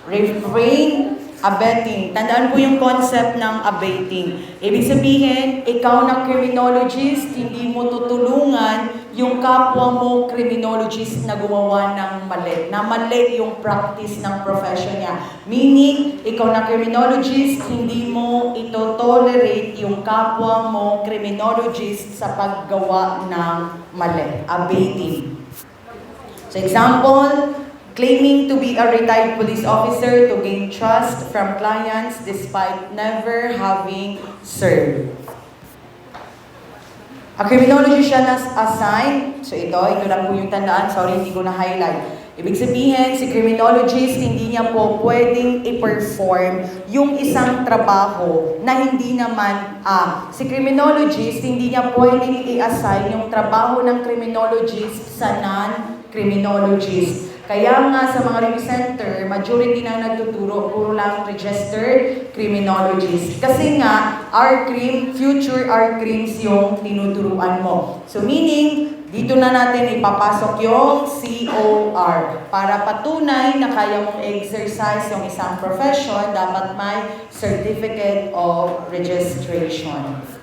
Refrain, abetting. Tandaan po yung concept ng abetting. Ibig sabihin, ikaw na criminologist, hindi mo tutulungan yung kapwa mo criminologist na gumawa ng mali. Na mali yung practice ng profession niya. Meaning, ikaw na criminologist, hindi mo ito tolerate yung kapwa mo criminologist sa paggawa ng mali. Abating. So example, claiming to be a retired police officer to gain trust from clients despite never having served. A criminology siya na-assign. So ito lang po yung tandaan. Sorry, hindi ko na-highlight. Ibig sabihin, si criminologist, hindi niya po pwedeng i-perform yung isang trabaho na hindi naman si criminologist, hindi niya pwedeng i-assign yung trabaho ng criminologist sa non-criminologist. Kaya nga sa mga review center, majority na nagtuturo, puro lang registered criminologists. Kasi nga, future R-crims yung tinuturuan mo. So meaning, dito na natin ipapasok yung COR. Para patunay na kaya mong exercise yung isang profession, dapat may Certificate of Registration.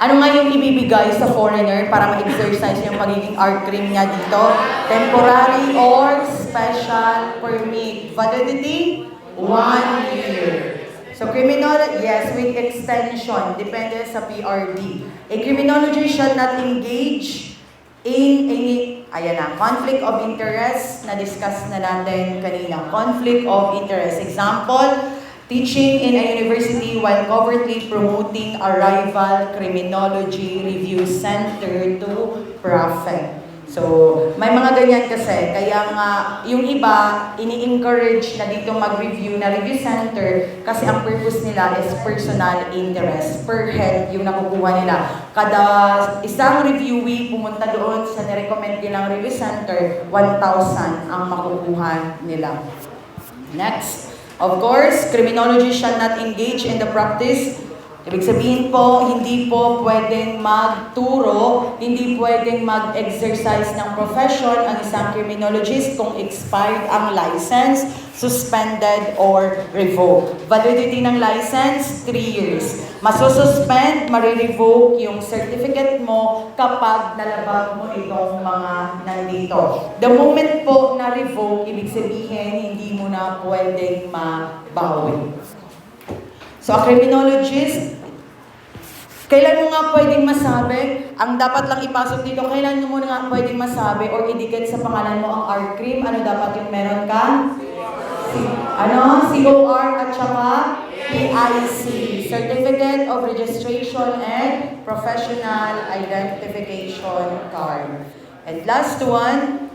Ano nga yung ibibigay sa foreigner para ma-exercise yung pagiging R-crim niya dito? Temporary or special permit. Validity? 1 year. So criminology, yes, with extension, depende sa PRD. A criminologist shall not engage in any, conflict of interest, na-discuss na natin kanina. Conflict of interest. Example, teaching in a university while covertly promoting a rival criminology review center to profit. So, may mga ganyan kasi. Kaya nga, yung iba, ini-encourage na dito mag-review na review center kasi ang purpose nila is personal interest. Per head yung nakukuha nila. Kada isang reviewee pumunta doon sa nirecommend nilang review center, 1,000 ang makukuha nila. Next. Of course, criminology shall not engage in the practice. Ibig sabihin po, hindi po pwedeng magturo, hindi pwedeng mag-exercise ng profession ang isang criminologist kung expired ang license, suspended, or revoked. Validity ng license, 3 years. Masususpend, marirevoke yung certificate mo kapag nalabag mo itong mga nandito. The moment po na-revoke, ibig sabihin, hindi mo na pwedeng mabawi. So, a criminologist, kailan mo nga pwedeng masabi, ang dapat lang ipasok dito, kailan mo nga pwedeng masabi or idikit sa pangalan mo ang R-crim, ano dapat yung meron ka? COR at saka PIC, Certificate of Registration and Professional Identification Card. And last one,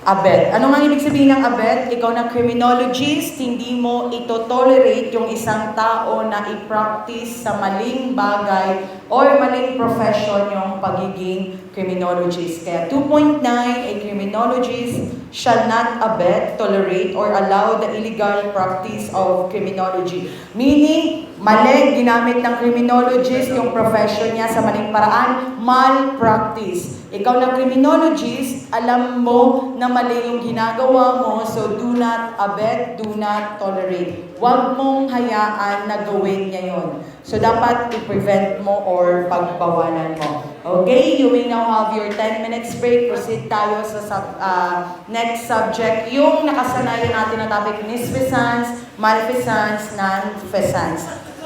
abet. Ano nga ibig sabihin ng abet? Ikaw na criminologist, hindi mo ito tolerate yung isang tao na i-practice sa maling bagay or maling profession yung pagiging criminologist. Kaya 2.9, a criminologist shall not abet, tolerate, or allow the illegal practice of criminology. Meaning, mali ginamit ng criminologist yung profession niya sa maling paraan, malpractice. Ikaw na criminologist, alam mo na mali yung ginagawa mo, so do not abet, do not tolerate. Huwag mong hayaan na gawin niya yun. So dapat i-prevent mo or pagbawalan mo. Okay, you may now have your 10 minutes break. Proceed tayo sa next subject. Yung nakasanayan natin na topic, misfeasance, malfeasance, non-feasance.